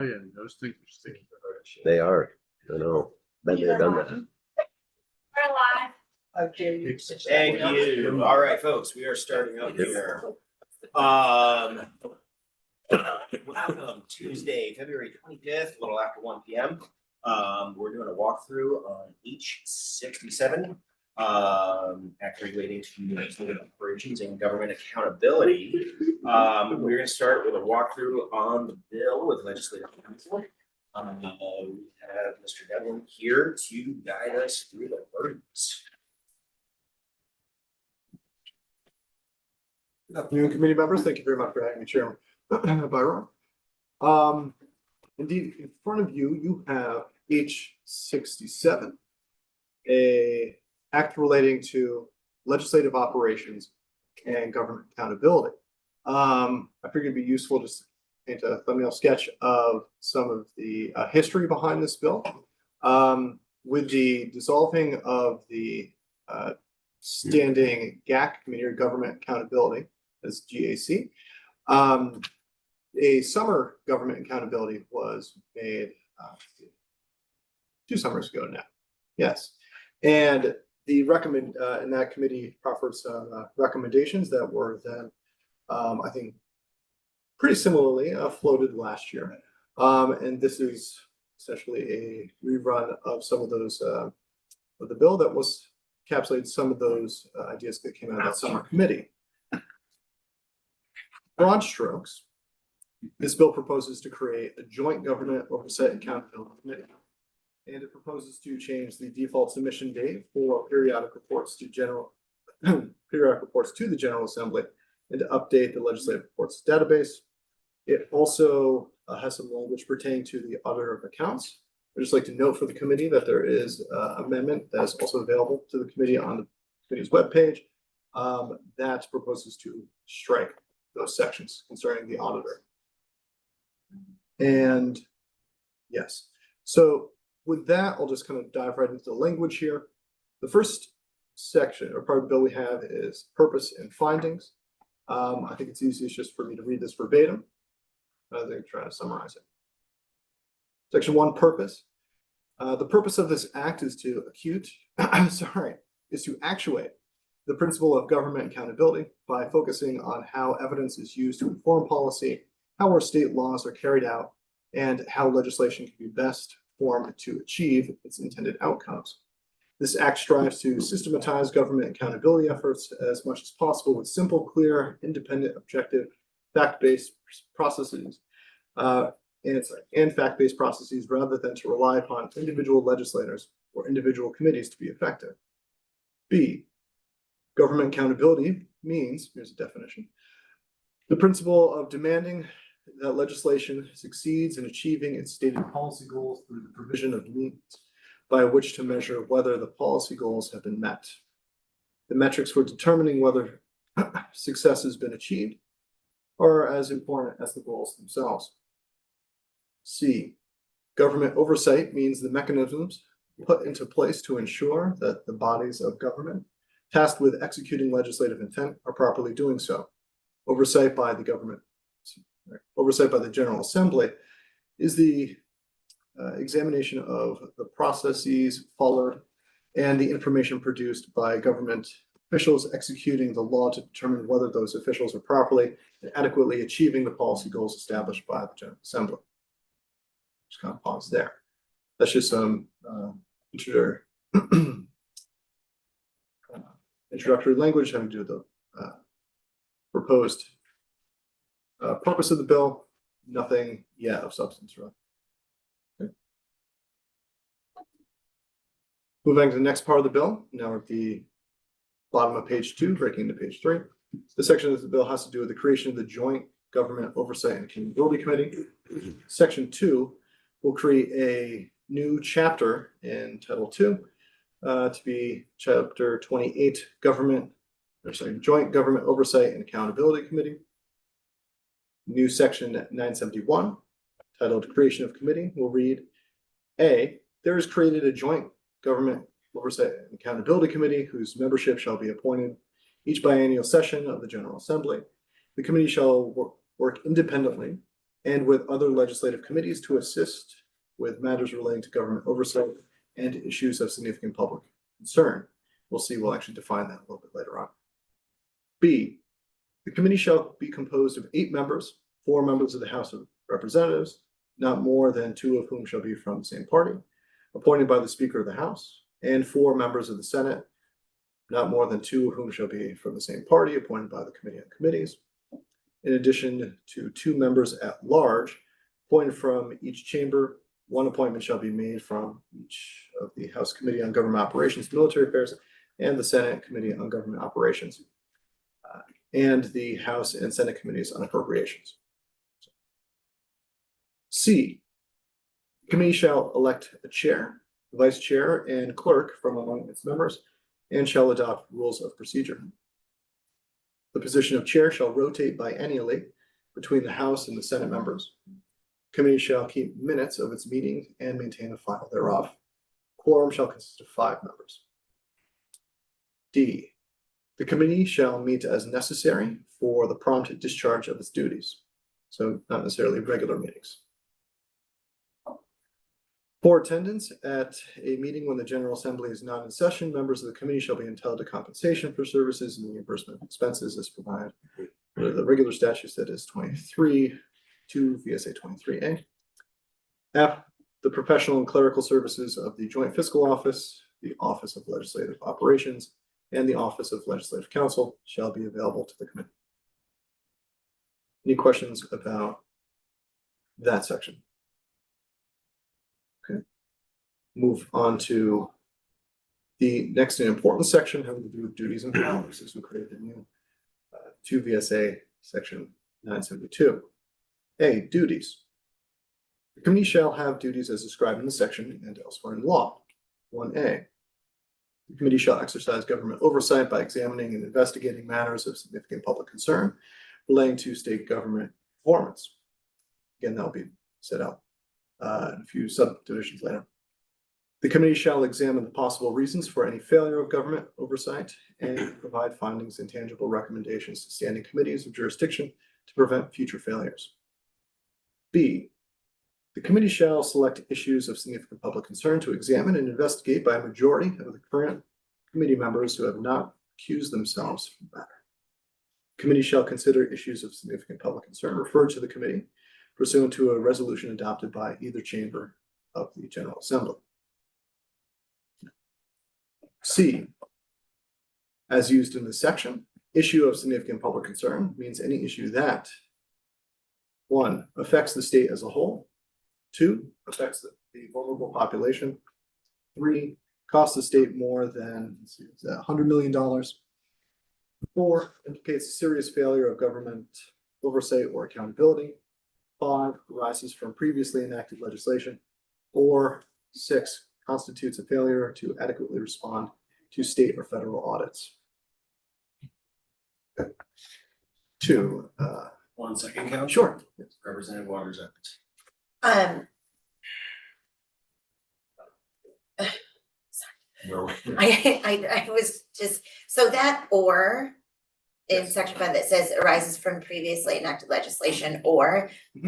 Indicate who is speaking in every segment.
Speaker 1: Oh, yeah, those things are sticky.
Speaker 2: They are. I know. Been there, done that.
Speaker 3: We're live.
Speaker 4: Okay.
Speaker 5: Thank you. All right, folks, we are starting up here. Welcome Tuesday, February 25th, a little after 1 p.m. We're doing a walkthrough on H67, actually relating to legislative operations and government accountability. We're going to start with a walkthrough on the bill with legislative counsel. We have Mr. Devlin here to guide us through the words.
Speaker 4: Good afternoon, committee members. Thank you very much for having me, Chairman Byron. Indeed, in front of you, you have H67, a act relating to legislative operations and government accountability. I figured it'd be useful just to paint a thumbnail sketch of some of the history behind this bill. With the dissolving of the standing GAC, Committee on Government Accountability, as GAC, a summer government accountability was made 2 summers ago now. Yes, and the and that committee proffered some recommendations that were then, I think, pretty similarly floated last year. And this is essentially a rerun of some of those of the bill that was encapsulated some of those ideas that came out of that summer committee. Broad strokes, this bill proposes to create a joint government oversight and accountability committee. And it proposes to change the default submission date for periodic reports to the General Assembly and to update the legislative reports database. It also has some language pertaining to the auditor of accounts. I'd just like to note for the committee that there is an amendment that is also available to the committee on the committee's webpage that proposes to strike those sections concerning the auditor. And yes, so with that, I'll just kind of dive right into the language here. The first section or part of the bill we have is purpose and findings. I think it's easiest just for me to read this verbatim rather than trying to summarize it. Section 1, purpose. The purpose of this act is to actuate the principle of government accountability by focusing on how evidence is used to inform policy, how our state laws are carried out, and how legislation can be best formed to achieve its intended outcomes. This act strives to systematize government accountability efforts as much as possible with simple, clear, independent, objective, fact-based processes and fact-based processes rather than to rely upon individual legislators or individual committees to be effective. B, government accountability means, here's a definition, the principle of demanding that legislation succeeds in achieving its stated policy goals through the provision of means by which to measure whether the policy goals have been met. The metrics for determining whether success has been achieved are as important as the goals themselves. C, government oversight means the mechanisms put into place to ensure that the bodies of government tasked with executing legislative intent are properly doing so. Oversight by the General Assembly is the examination of the processes followed and the information produced by government officials executing the law to determine whether those officials are properly and adequately achieving the policy goals established by the General Assembly. Just kind of pause there. That's just some introductory language having to do with the proposed purpose of the bill. Nothing yet of substance, right? Okay. Moving to the next part of the bill. Now we're at the bottom of page 2, breaking into page 3. This section of the bill has to do with the creation of the Joint Government Oversight and Accountability Committee. Section 2 will create a new chapter in Title 2 to be Chapter 28, Joint Government Oversight and Accountability Committee. New section 971, titled Creation of Committee, will read, A, there is created a Joint Government Oversight and Accountability Committee whose membership shall be appointed each biennial session of the General Assembly. The committee shall work independently and with other legislative committees to assist with matters relating to government oversight and issues of significant public concern. We'll actually define that a little bit later on. B, the committee shall be composed of 8 members, 4 members of the House of Representatives, not more than 2 of whom shall be from the same party, appointed by the Speaker of the House, and 4 members of the Senate, not more than 2 of whom shall be from the same party, appointed by the Committee on Committees, in addition to 2 members at large, appointed from each chamber. 1 appointment shall be made from each of the House Committee on Government Operations, Military Affairs, and the Senate Committee on Government Operations, and the House and Senate Committees on Appropriations. C, the committee shall elect a chair, vice chair, and clerk from among its members, and shall adopt rules of procedure. The position of chair shall rotate biennially between the House and the Senate members. Committee shall keep minutes of its meetings and maintain a file thereof. Quorum shall consist of 5 members. D, the committee shall meet as necessary for the prompt discharge of its duties. So not necessarily regular meetings. For attendance at a meeting when the General Assembly is not in session, members of the committee shall be entitled to compensation for services and reimbursement of expenses as provided under the regular statutes, that is 23 to VSA 23A. F, the professional and clerical services of the Joint Fiscal Office, the Office of Legislative Operations, and the Office of Legislative Counsel shall be available to the committee. Any questions about that section? Okay. Move on to the next and important section having to do with duties and powers, as we created a new 2 VSA section 972. A, duties. The committee shall have duties as described in the section and elsewhere in law. 1A, the committee shall exercise government oversight by examining and investigating matters of significant public concern relating to state government performance. Again, that will be set out in a few subdivisions later. The committee shall examine the possible reasons for any failure of government oversight and provide findings and tangible recommendations to standing committees of jurisdiction to prevent future failures. B, the committee shall select issues of significant public concern to examine and investigate by a majority of the current committee members who have not recused themselves from the matter. The committee shall consider issues of significant public concern referred to the committee pursuant to a resolution adopted by either chamber of the General Assembly. C, as used in this section, issue of significant public concern means any issue that 1, affects the state as a whole. 2, affects the vulnerable population. 3, costs the state more than $100 million. 4, implicates a serious failure of government oversight or accountability. 5, arises from previously enacted legislation. Or 6, constitutes a failure to adequately respond to state or federal audits. 2,
Speaker 5: 1 second, Council.
Speaker 4: sure.
Speaker 5: Representative Waters up.
Speaker 1: I was just, so that or in
Speaker 4: Yes.
Speaker 1: section 5 that says arises from previously enacted legislation, or
Speaker 4: Mhm.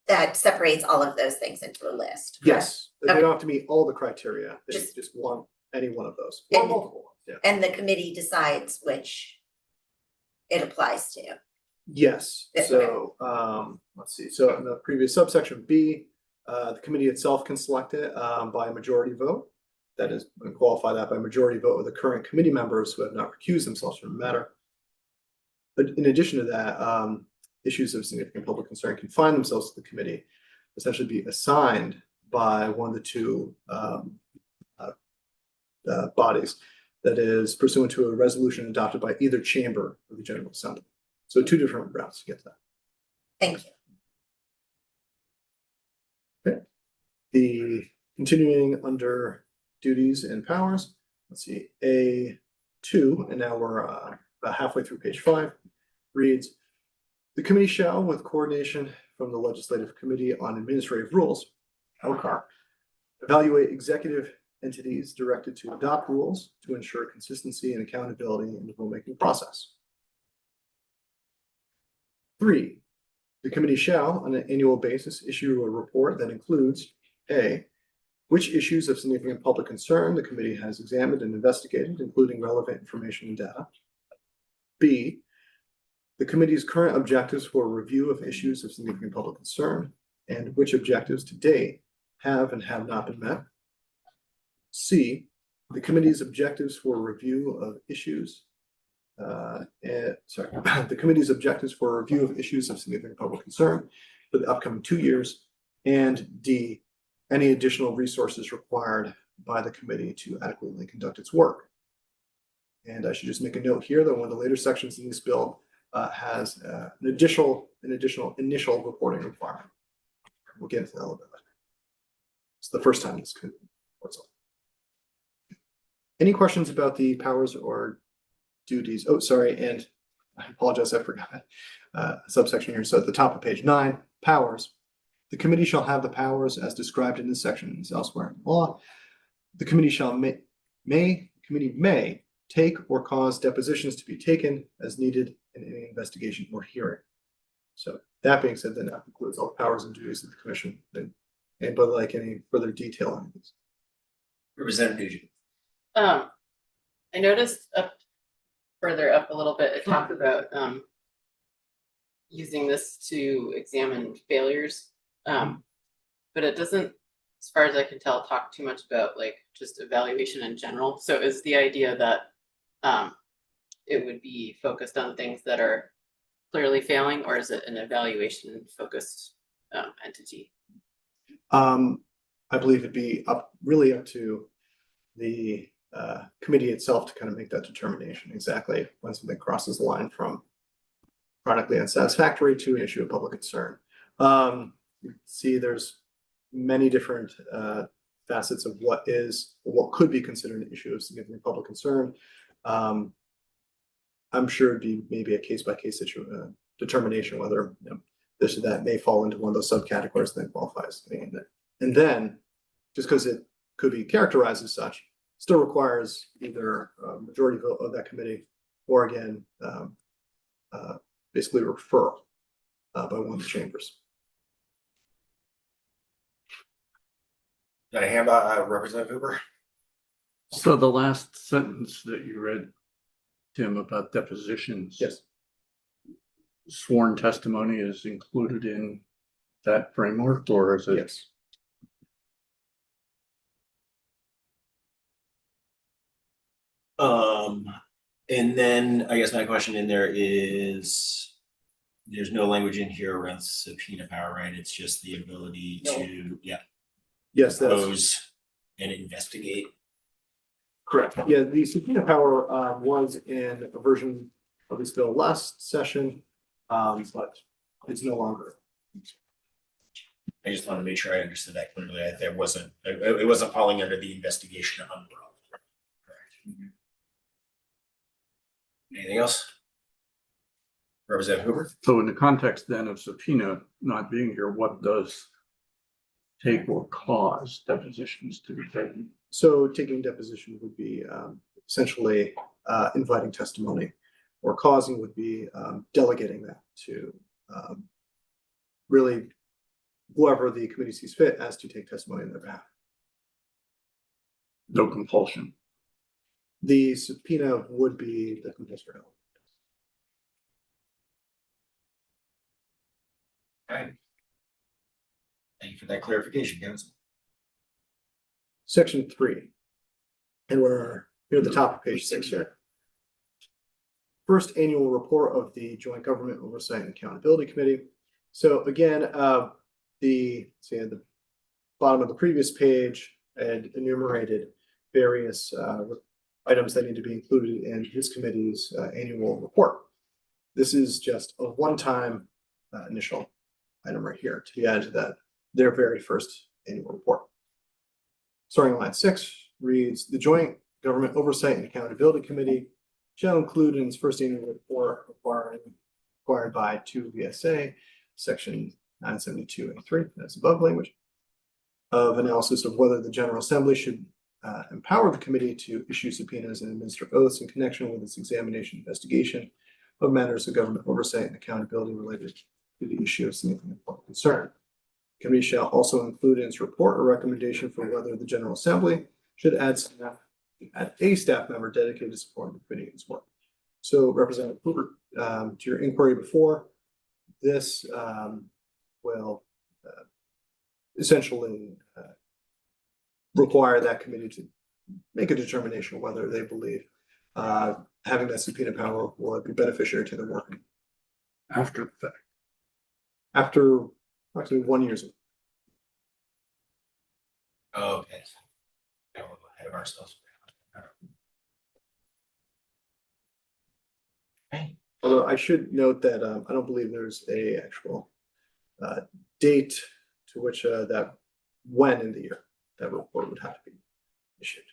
Speaker 1: that separates all of those things into a list. correct?
Speaker 4: Yes, they don't have to meet all the criteria. They
Speaker 1: Just-
Speaker 4: just want any one of those. Or
Speaker 1: And-
Speaker 4: multiple ones, yeah.
Speaker 1: And the committee decides which it applies to.
Speaker 4: Yes,
Speaker 1: Yeah,
Speaker 4: so let's see, so in the previous subsection B, the committee itself can select it by a majority vote. That is, we qualify that by majority vote of the current committee members who have not recused themselves from the matter. But in addition to that, issues of significant public concern can find themselves to the committee, essentially be assigned by one of the 2 bodies, that is pursuant to a resolution adopted by either chamber of the General Assembly. So 2 different routes to get to that.
Speaker 1: Thank you.
Speaker 4: The continuing under duties and powers, let's see, A2, and now we're about halfway through page 5, reads, the committee shall, with coordination from the Legislative Committee on Administrative Rules, LCAR, evaluate executive entities directed to adopt rules to ensure consistency and accountability in the rulemaking process. 3, The committee shall, on an annual basis, issue a report that includes A, which issues of significant public concern the committee has examined and investigated, including relevant information and data. B, the committee's current objectives for review of issues of significant public concern and which objectives to date have and have not been met. C, the committee's objectives for review of issues. The committee's objectives for review of issues of significant public concern for the upcoming 2 years. And D, any additional resources required by the committee to adequately conduct its work. And I should just make a note here that one of the later sections in this bill has an additional initial reporting requirement. We'll get into that a little bit later. It's the first time this could. Any questions about the powers or duties? Oh, sorry, and I apologize, I forgot a subsection here. So at the top of page 9, powers. The committee shall have the powers as described in this section and elsewhere in law. The committee may take or cause depositions to be taken as needed in any investigation or hearing. So that being said, then that includes all the powers and duties of the commission. And but like any further detail on these.
Speaker 5: Representative Nugent.
Speaker 6: I noticed further up a little bit, it talked about using this to examine failures. But it doesn't, as far as I can tell, talk too much about like just evaluation in general. So is the idea that it would be focused on things that are clearly failing, or is it an evaluation focused entity?
Speaker 4: I believe it'd be really up to the committee itself to kind of make that determination exactly when something crosses the line from chronically unsatisfactory to an issue of public concern. You see, there's many different facets of what could be considered an issue of significant public concern. I'm sure it'd be maybe a case-by-case determination whether this or that may fall into one of those subcategories that qualifies. And then, just because it could be characterized as such, still requires either a majority vote of that committee or again, basically referral by one of the chambers.
Speaker 5: Got a hand, Representative Hooper?
Speaker 7: So the last sentence that you read, Tim, about depositions.
Speaker 4: Yes.
Speaker 7: Sworn testimony is included in that framework, or is it?
Speaker 4: Yes.
Speaker 5: And then I guess my question in there is, there's no language in here around subpoena power, right? It's just the ability to,
Speaker 4: Yes, that's
Speaker 5: propose and investigate.
Speaker 4: correct. Yeah, the subpoena power was in a version of this bill last session, but it's no longer.
Speaker 5: I just wanted to make sure I understood that clearly. It wasn't falling under the investigation umbrella. Correct. Anything else? Representative Hoover?
Speaker 7: So in the context then of subpoena not being here, what does take or cause depositions to be taken?
Speaker 4: So taking deposition would be essentially inviting testimony, or causing would be delegating that to really whoever the committee sees fit as to take testimony on their behalf.
Speaker 7: No compulsion.
Speaker 4: The subpoena would be the compulsory element.
Speaker 5: Okay. Thank you for that clarification, Council.
Speaker 4: Section 3, and we're near the top of page 6 here. First annual report of the Joint Government Oversight and Accountability Committee. So again, at the bottom of the previous page, and enumerated various items that need to be included in this committee's annual report. This is just a one-time initial item right here to be added to their very first annual report. Starting on line 6 reads, the Joint Government Oversight and Accountability Committee shall include in its first annual report required by 2 VSA, section 972A3, that's above language, of analysis of whether the General Assembly should empower the committee to issue subpoenas and administer oaths in connection with its examination investigation of matters of government oversight and accountability related to the issue of significant public concern. Committee shall also include in its report a recommendation for whether the General Assembly should add a staff member dedicated to supporting the committee in its work. So Representative Hoover, to your inquiry before, this will essentially require that committee to make a determination whether they believe having that subpoena power would be beneficiary to their work
Speaker 7: After the fact.
Speaker 4: after approximately 1 year.
Speaker 5: Okay. Now we're ahead of ourselves. Okay.
Speaker 4: Although I should note that I don't believe there's a actual date to which that when in the year that report would have to be issued.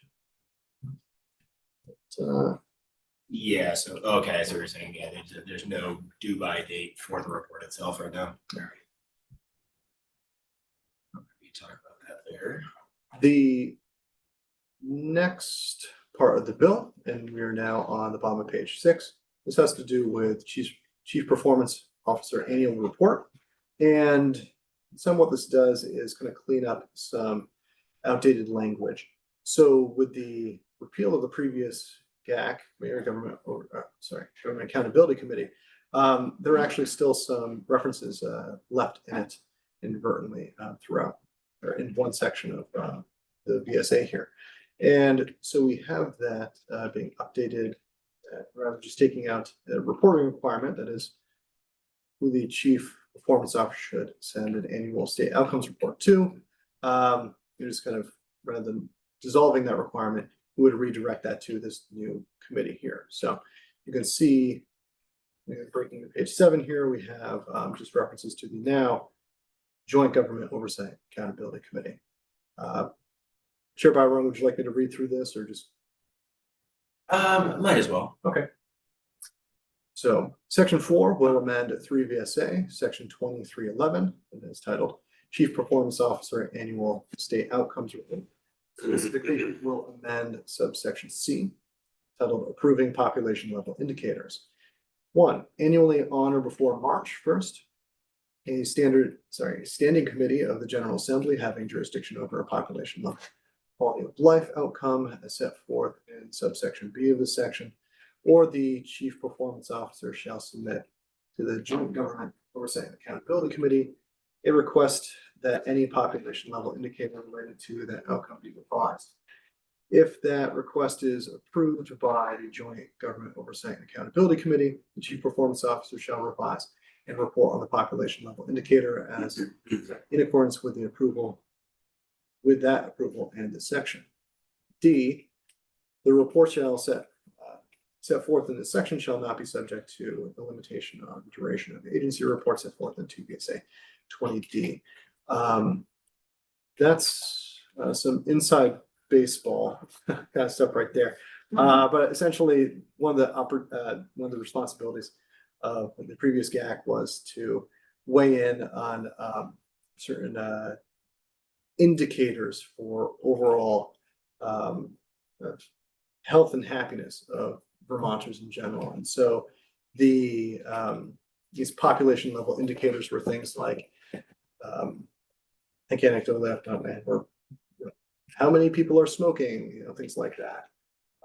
Speaker 5: Yeah, so, okay, so you're saying, yeah, there's no due by date for the report itself right now. Alright. We talk about that there.
Speaker 4: The next part of the bill, and we are now on the bottom of page 6. This has to do with Chief Performance Officer Annual Report. And some what this does is kind of clean up some outdated language. So with the repeal of the previous GAC, Government Accountability Committee, there are actually still some references left in it inadvertently throughout, or in one section of the VSA here. And so we have that being updated, rather just taking out a reporting requirement, that is who the Chief Performance Officer should send an annual state outcomes report to. You just kind of, rather than dissolving that requirement, we would redirect that to this new committee here. So you can see, breaking to page 7 here, we have just references to the now Joint Government Oversight Accountability Committee. Chair Byron, would you like me to read through this or just?
Speaker 5: Might as well.
Speaker 4: Okay. So section 4 will amend 3 VSA, section 2311, and it's titled Chief Performance Officer Annual State Outcomes Report. Specifically, will amend subsection C, titled Approving Population Level Indicators. 1, annually on or before March 1st, a standing committee of the General Assembly having jurisdiction over a population level quality of life outcome as set forth in subsection B of this section, or the Chief Performance Officer shall submit to the Joint Government Oversight and Accountability Committee a request that any population level indicator related to that outcome be revised. If that request is approved by the Joint Government Oversight and Accountability Committee, the Chief Performance Officer shall revise and report on the population level indicator as in accordance with the approval, with that approval and this section. D, the report shall set forth in this section shall not be subject to the limitation on duration of the agency report set forth in 2 VSA 20D. That's some inside baseball kind of stuff right there. But essentially, one of the responsibilities of the previous GAC was to weigh in on certain indicators for overall health and happiness of Vermonters in general. And so the these population level indicators were things like I can't anecdotally off the top of my head, or how many people are smoking, things like that.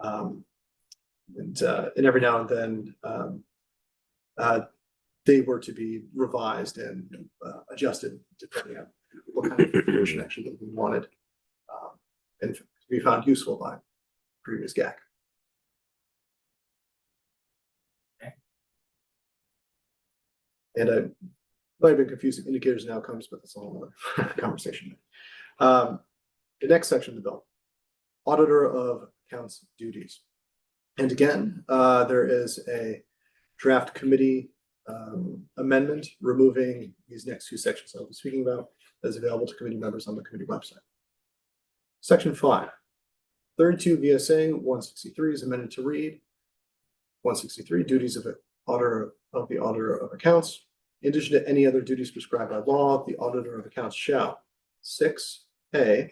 Speaker 4: And every now and then they were to be revised and adjusted depending on what kind of information actually we wanted and to be found useful by previous GAC. And I might have been confusing indicators and outcomes, but that's a whole other conversation. The next section of the bill, auditor of accounts duties. And again, there is a draft committee amendment removing these next 2 sections I'll be speaking about that is available to committee members on the committee website. Section 5, 32 VSA 163 is amended to read 163 duties of the auditor of accounts. In addition to any other duties prescribed by law, the auditor of accounts shall 6A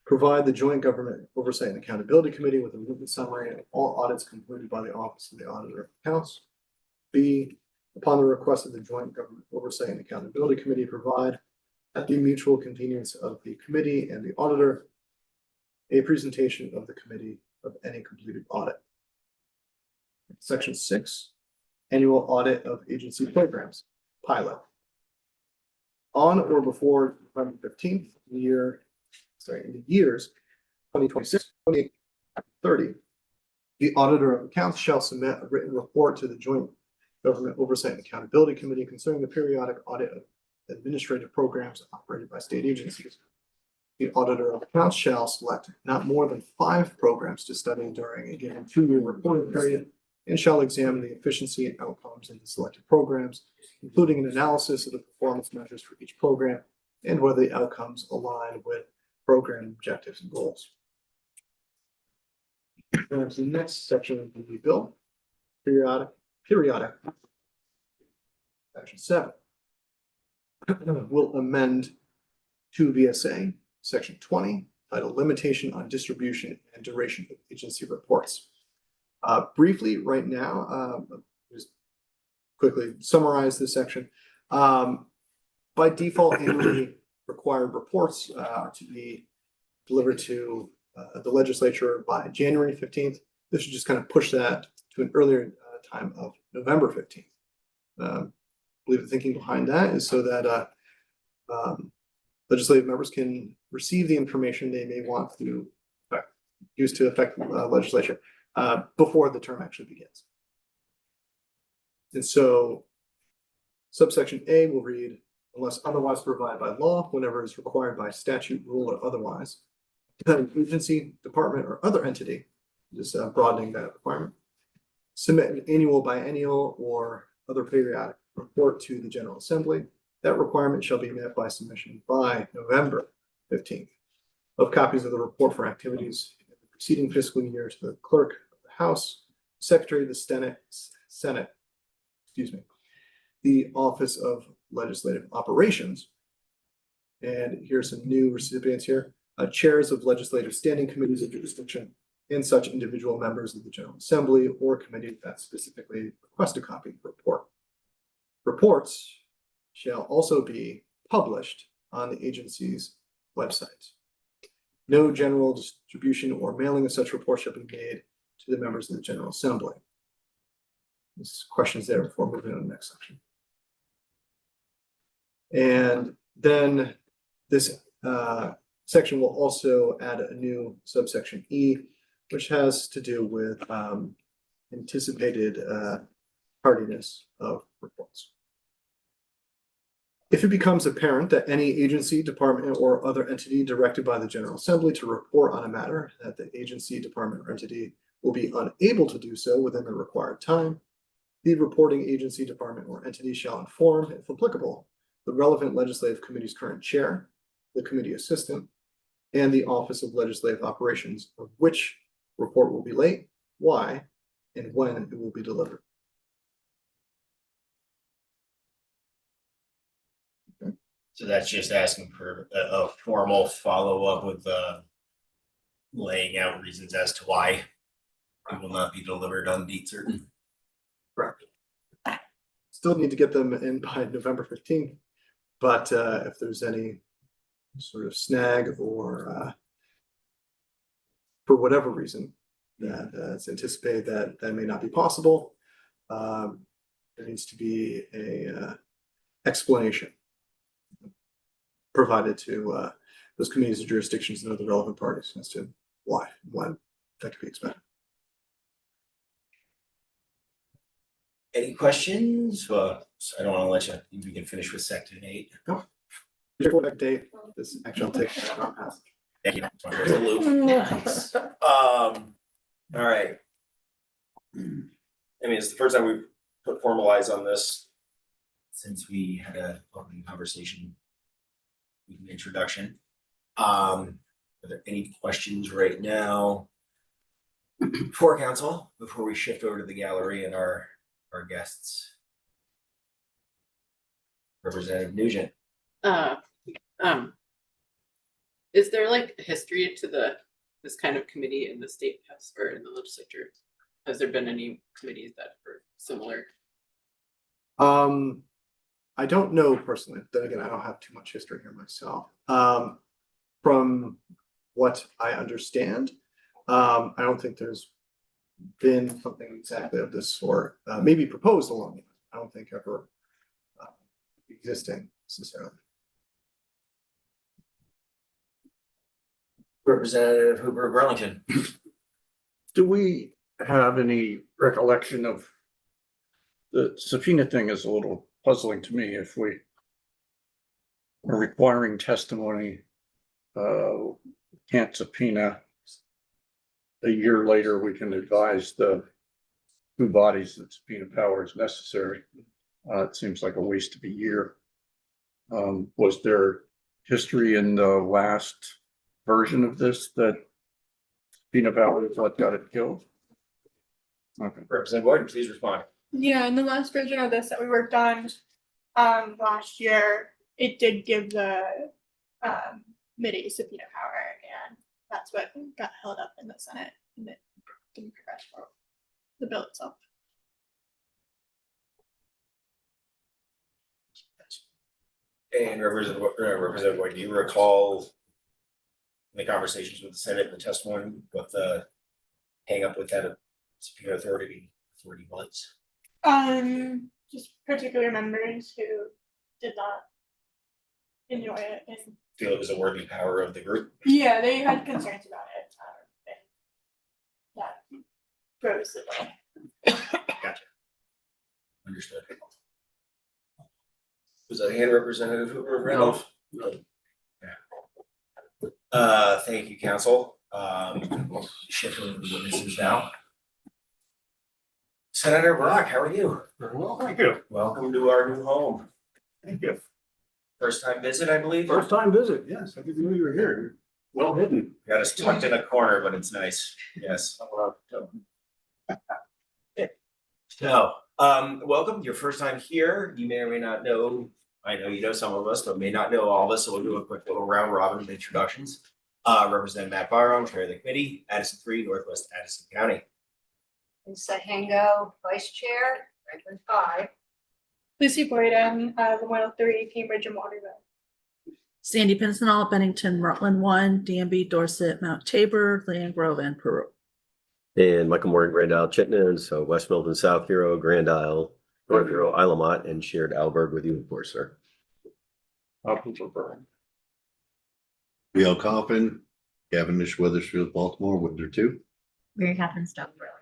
Speaker 4: provide the Joint Government Oversight and Accountability Committee with a written summary of all audits completed by the Office of the Auditor of Accounts. B, upon the request of the Joint Government Oversight and Accountability Committee, provide at the mutual convenience of the committee and the auditor a presentation of the committee of any completed audit. Section 6, annual audit of agency programs, pilot. On or before November 15th, in the years 2026, 2030, the auditor of accounts shall submit a written report to the Joint Government Oversight and Accountability Committee concerning the periodic audit of administrative programs operated by state agencies. The auditor of accounts shall select not more than 5 programs to study during a given 2-year reporting period and shall examine the efficiency and outcomes of the selected programs, including an analysis of the performance measures for each program and whether the outcomes align with program objectives and goals. There's the next section of the bill, periodic. Section 7 will amend 2 VSA, Section 20, titled Limitation on Distribution and Duration of Agency Reports. Briefly, right now, just quickly summarize this section. By default, annually required reports to be delivered to the legislature by January 15th. This should just kind of push that to an earlier time of November 15th. I believe the thinking behind that is so that legislative members can receive the information they may want to use to affect legislature before the term actually begins. And so subsection A will read, unless otherwise provided by law, whenever it's required by statute, rule, or otherwise, an agency, department, or other entity, just broadening that requirement, submit an annual, biennial, or other periodic report to the General Assembly. That requirement shall be met by submission by November 15th of copies of the report for activities in the preceding fiscal year to the clerk of the House, Secretary of the Senate, the Office of Legislative Operations. And here's some new recipients here. Chairs of legislative standing committees of jurisdiction and such individual members of the General Assembly or committee that specifically request a copy of the report. Reports shall also be published on the agency's website. No general distribution or mailing of such reports shall be made to the members of the General Assembly. There's questions there before moving on to the next section. And then this section will also add a new subsection E, which has to do with anticipated tardiness of reports. If it becomes apparent that any agency, department, or other entity directed by the General Assembly to report on a matter that the agency, department, or entity will be unable to do so within the required time, the reporting agency, department, or entity shall inform, if applicable, the relevant legislative committee's current chair, the committee assistant, and the Office of Legislative Operations of which report will be late, why, and when it will be delivered.
Speaker 5: So that's just asking for a formal follow-up with laying out reasons as to why it will not be delivered on date certain.
Speaker 4: Correct. Still need to get them in by November 15th, but if there's any sort of snag or for whatever reason that it's anticipated that that may not be possible, there needs to be a explanation provided to those committees of jurisdictions and other relevant parties as to why, when that could be expected.
Speaker 5: Any questions? Well, I don't want to let you, we can finish with section 8.
Speaker 4: Date, this actually I'll take.
Speaker 5: Thank you. Nice. All right. I mean, it's the first time we've put formalize on this since we had a opening conversation with an introduction. Are there any questions right now for council before we shift over to the gallery and our guests? Representative Nugent.
Speaker 6: Is there like a history to this kind of committee in the state house or in the legislature? Has there been any committees that are similar?
Speaker 4: I don't know personally, then again, I don't have too much history here myself. From what I understand, I don't think there's been something exactly of this sort, maybe proposed along it. I don't think ever existing necessarily.
Speaker 5: Representative Hooper of Burlington.
Speaker 7: Do we have any recollection of the subpoena thing is a little puzzling to me if we are requiring testimony, can't subpoena. A year later, we can advise the two bodies that subpoena power is necessary. It seems like a waste of a year. Was there history in the last version of this that subpoena power is what got it killed? Okay.
Speaker 5: Representative Gordon, please respond.
Speaker 3: Yeah, in the last version of this that we worked on last year, it did give the committee subpoena power, and that's what got held up in the Senate, and it didn't progress forward, the bill itself.
Speaker 5: And Representative White, do you recall the conversations with the Senate and the testimony, what the hang up with that subpoena authority was?
Speaker 3: Just particular members who did not enjoy it, and
Speaker 5: Feel it was a worthy power of the group?
Speaker 3: yeah, they had concerns about it. And that froze the bill.
Speaker 5: Gotcha. Understood. Was that hand Representative Hooper of Randolph? No. Thank you, council. Shifting the witnesses now. Senator Brock, how are you?
Speaker 8: Very well, thank you.
Speaker 5: Welcome to our new home.
Speaker 8: Thank you.
Speaker 5: First time visit, I believe.
Speaker 8: First time visit, yes, I didn't know you were here. Well hidden.
Speaker 5: Got us tucked in a corner, but it's nice. Yes. So, welcome. Your first time here. You may or may not know. I know you know some of us, but may not know all of us. So we'll do a quick little round robin of introductions. Representative Matt Byron, Chair of the Committee, Addison 3, Northwest Addison County.
Speaker 9: Lisa Hango, Vice Chair, Franklin 5.
Speaker 3: Lucy Boyden, the 103, Cambridge and Waterville.
Speaker 10: Sandy Pincinel, Bennington, Rutland 1, Danby, Dorset, Mount Tabor, Land Grove, and Peru.
Speaker 2: And Michael Morgan, Grand Isle, Chittenden, so West Milton, South Hero, Grand Isle, North Hero, Isle Lamont, and shared Alberg with you, of course, sir.
Speaker 11: Leo Coffin, Cavendish, Weathersfield, Baltimore, Windsor 2.
Speaker 1: Mary Catherine Stone, Burlington.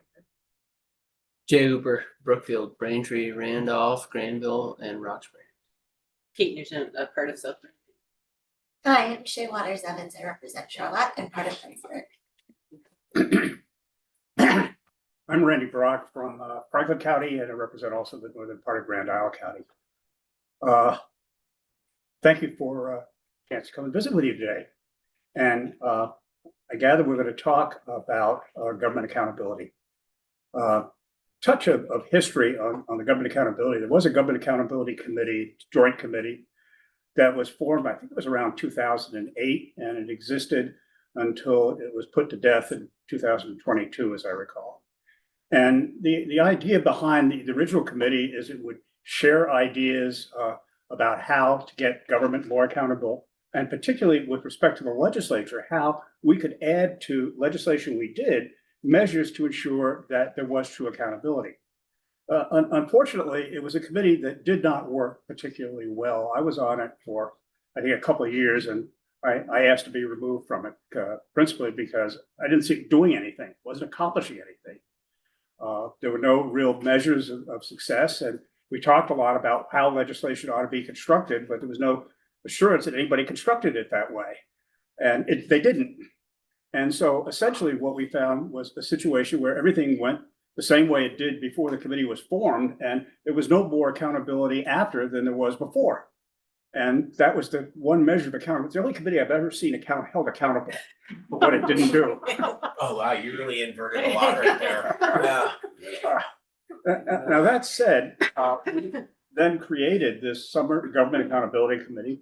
Speaker 12: Jay Hooper, Brookfield, Braintree, Randolph, Granville, and Roxbury.
Speaker 6: Kate Nugent, a part of South.
Speaker 1: Hi, I'm Shay Waters Evans. I represent Charlotte and part of Pittsburgh.
Speaker 8: I'm Randy Brock from Franklin County, and I represent also the northern part of Grand Isle County. Thank you for a chance to come and visit with you today. And I gather we're going to talk about government accountability. Touch of history on the government accountability. There was a government accountability committee, joint committee, that was formed, I think it was around 2008, and it existed until it was put to death in 2022, as I recall. And the idea behind the original committee is it would share ideas about how to get government more accountable, and particularly with respect to the legislature, how we could add to legislation we did measures to ensure that there was true accountability. Unfortunately, it was a committee that did not work particularly well. I was on it for, I think, a couple of years, and I asked to be removed from it, principally because I didn't see it doing anything, wasn't accomplishing anything. There were no real measures of success, and we talked a lot about how legislation ought to be constructed, but there was no assurance that anybody constructed it that way. And they didn't. And so essentially what we found was a situation where everything went the same way it did before the committee was formed, and there was no more accountability after than there was before. And that was the one measure of accountability. It's the only committee I've ever seen held accountable for what it didn't do.
Speaker 5: Oh, wow, you really inverted a lot right there. Yeah.
Speaker 8: Now, that said, we then created this summer government accountability committee,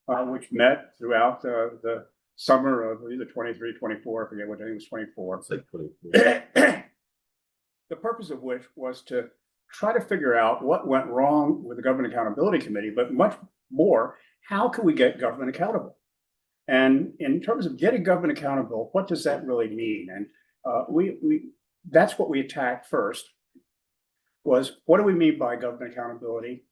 Speaker 8: which met throughout the summer of either 23, 24, I forget what, I think it was 24.
Speaker 2: It's like 24.
Speaker 8: The purpose of which was to try to figure out what went wrong with the Government Accountability Committee, but much more, how can we get government accountable? And in terms of getting government accountable, what does that really mean? And that's what we attacked first, was what do we mean by government accountability?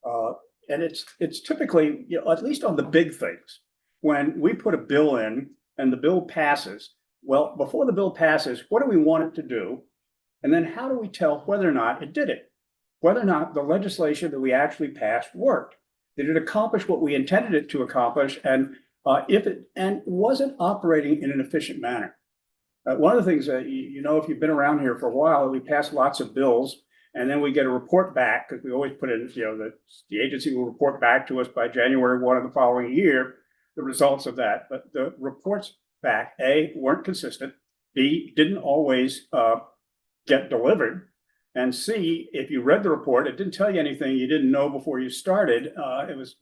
Speaker 8: And it's typically, at least on the big things, when we put a bill in and the bill passes, well, before the bill passes, what do we want it to do? And then how do we tell whether or not it did it? Whether or not the legislation that we actually passed worked? Did it accomplish what we intended it to accomplish? And if it wasn't operating in an efficient manner? One of the things that, if you've been around here for a while, we pass lots of bills and then we get a report back, because we always put in, the agency will report back to us by January 1 of the following year, the results of that. But the reports back, A, weren't consistent, B, didn't always get delivered, and C, if you read the report, it didn't tell you anything you didn't know before you started. It was,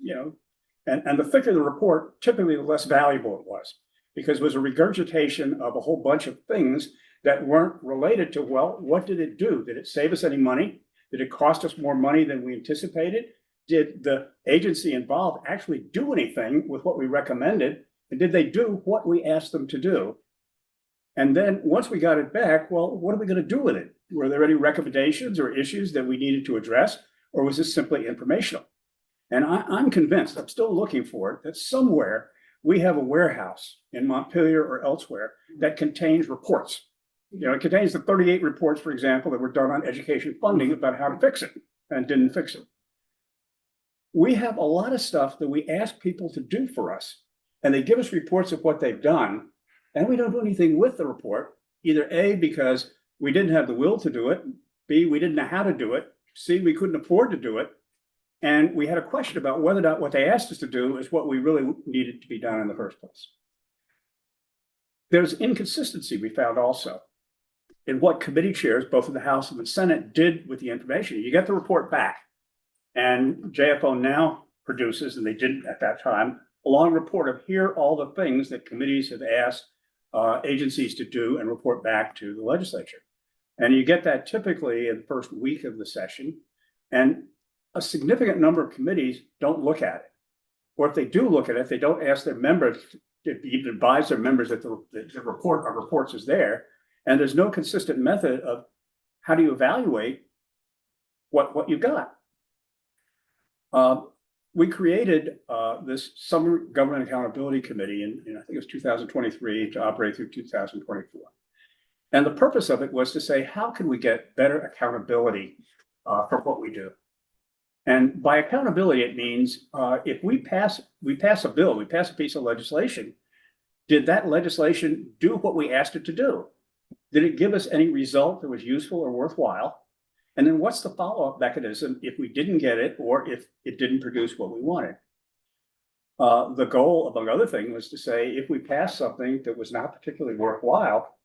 Speaker 8: and the thicker the report, typically the less valuable it was, because it was a regurgitation of a whole bunch of things that weren't related to, well, what did it do? Did it save us any money? Did it cost us more money than we anticipated? Did the agency involved actually do anything with what we recommended? And did they do what we asked them to do? And then once we got it back, well, what are we going to do with it? Were there any recommendations or issues that we needed to address? Or was this simply informational? And I'm convinced, I'm still looking for it, that somewhere we have a warehouse in Montpelier or elsewhere that contains reports. It contains the 38 reports, for example, that were done on education funding about how to fix it and didn't fix it. We have a lot of stuff that we ask people to do for us, and they give us reports of what they've done, and we don't do anything with the report, either A, because we didn't have the will to do it, B, we didn't know how to do it, C, we couldn't afford to do it, and we had a question about whether or not what they asked us to do is what we really needed to be done in the first place. There's inconsistency we found also in what committee chairs, both in the House and the Senate, did with the information. You get the report back, and JFO now produces, and they didn't at that time, a long report of here are all the things that committees have asked agencies to do and report back to the legislature. And you get that typically in the first week of the session, and a significant number of committees don't look at it. Or if they do look at it, they don't ask their members to even advise their members that the report or reports is there. And there's no consistent method of how do you evaluate what you've got. We created this Summer Government Accountability Committee in I think it was 2023 to operate through 2024. And the purpose of it was to say, how can we get better accountability for what we do? And by accountability, it means if we pass a bill, we pass a piece of legislation, did that legislation do what we asked it to do? Did it give us any result that was useful or worthwhile? And then what's the follow-up mechanism if we didn't get it or if it didn't produce what we wanted? The goal, among other things, was to say, if we passed something that was not particularly worthwhile,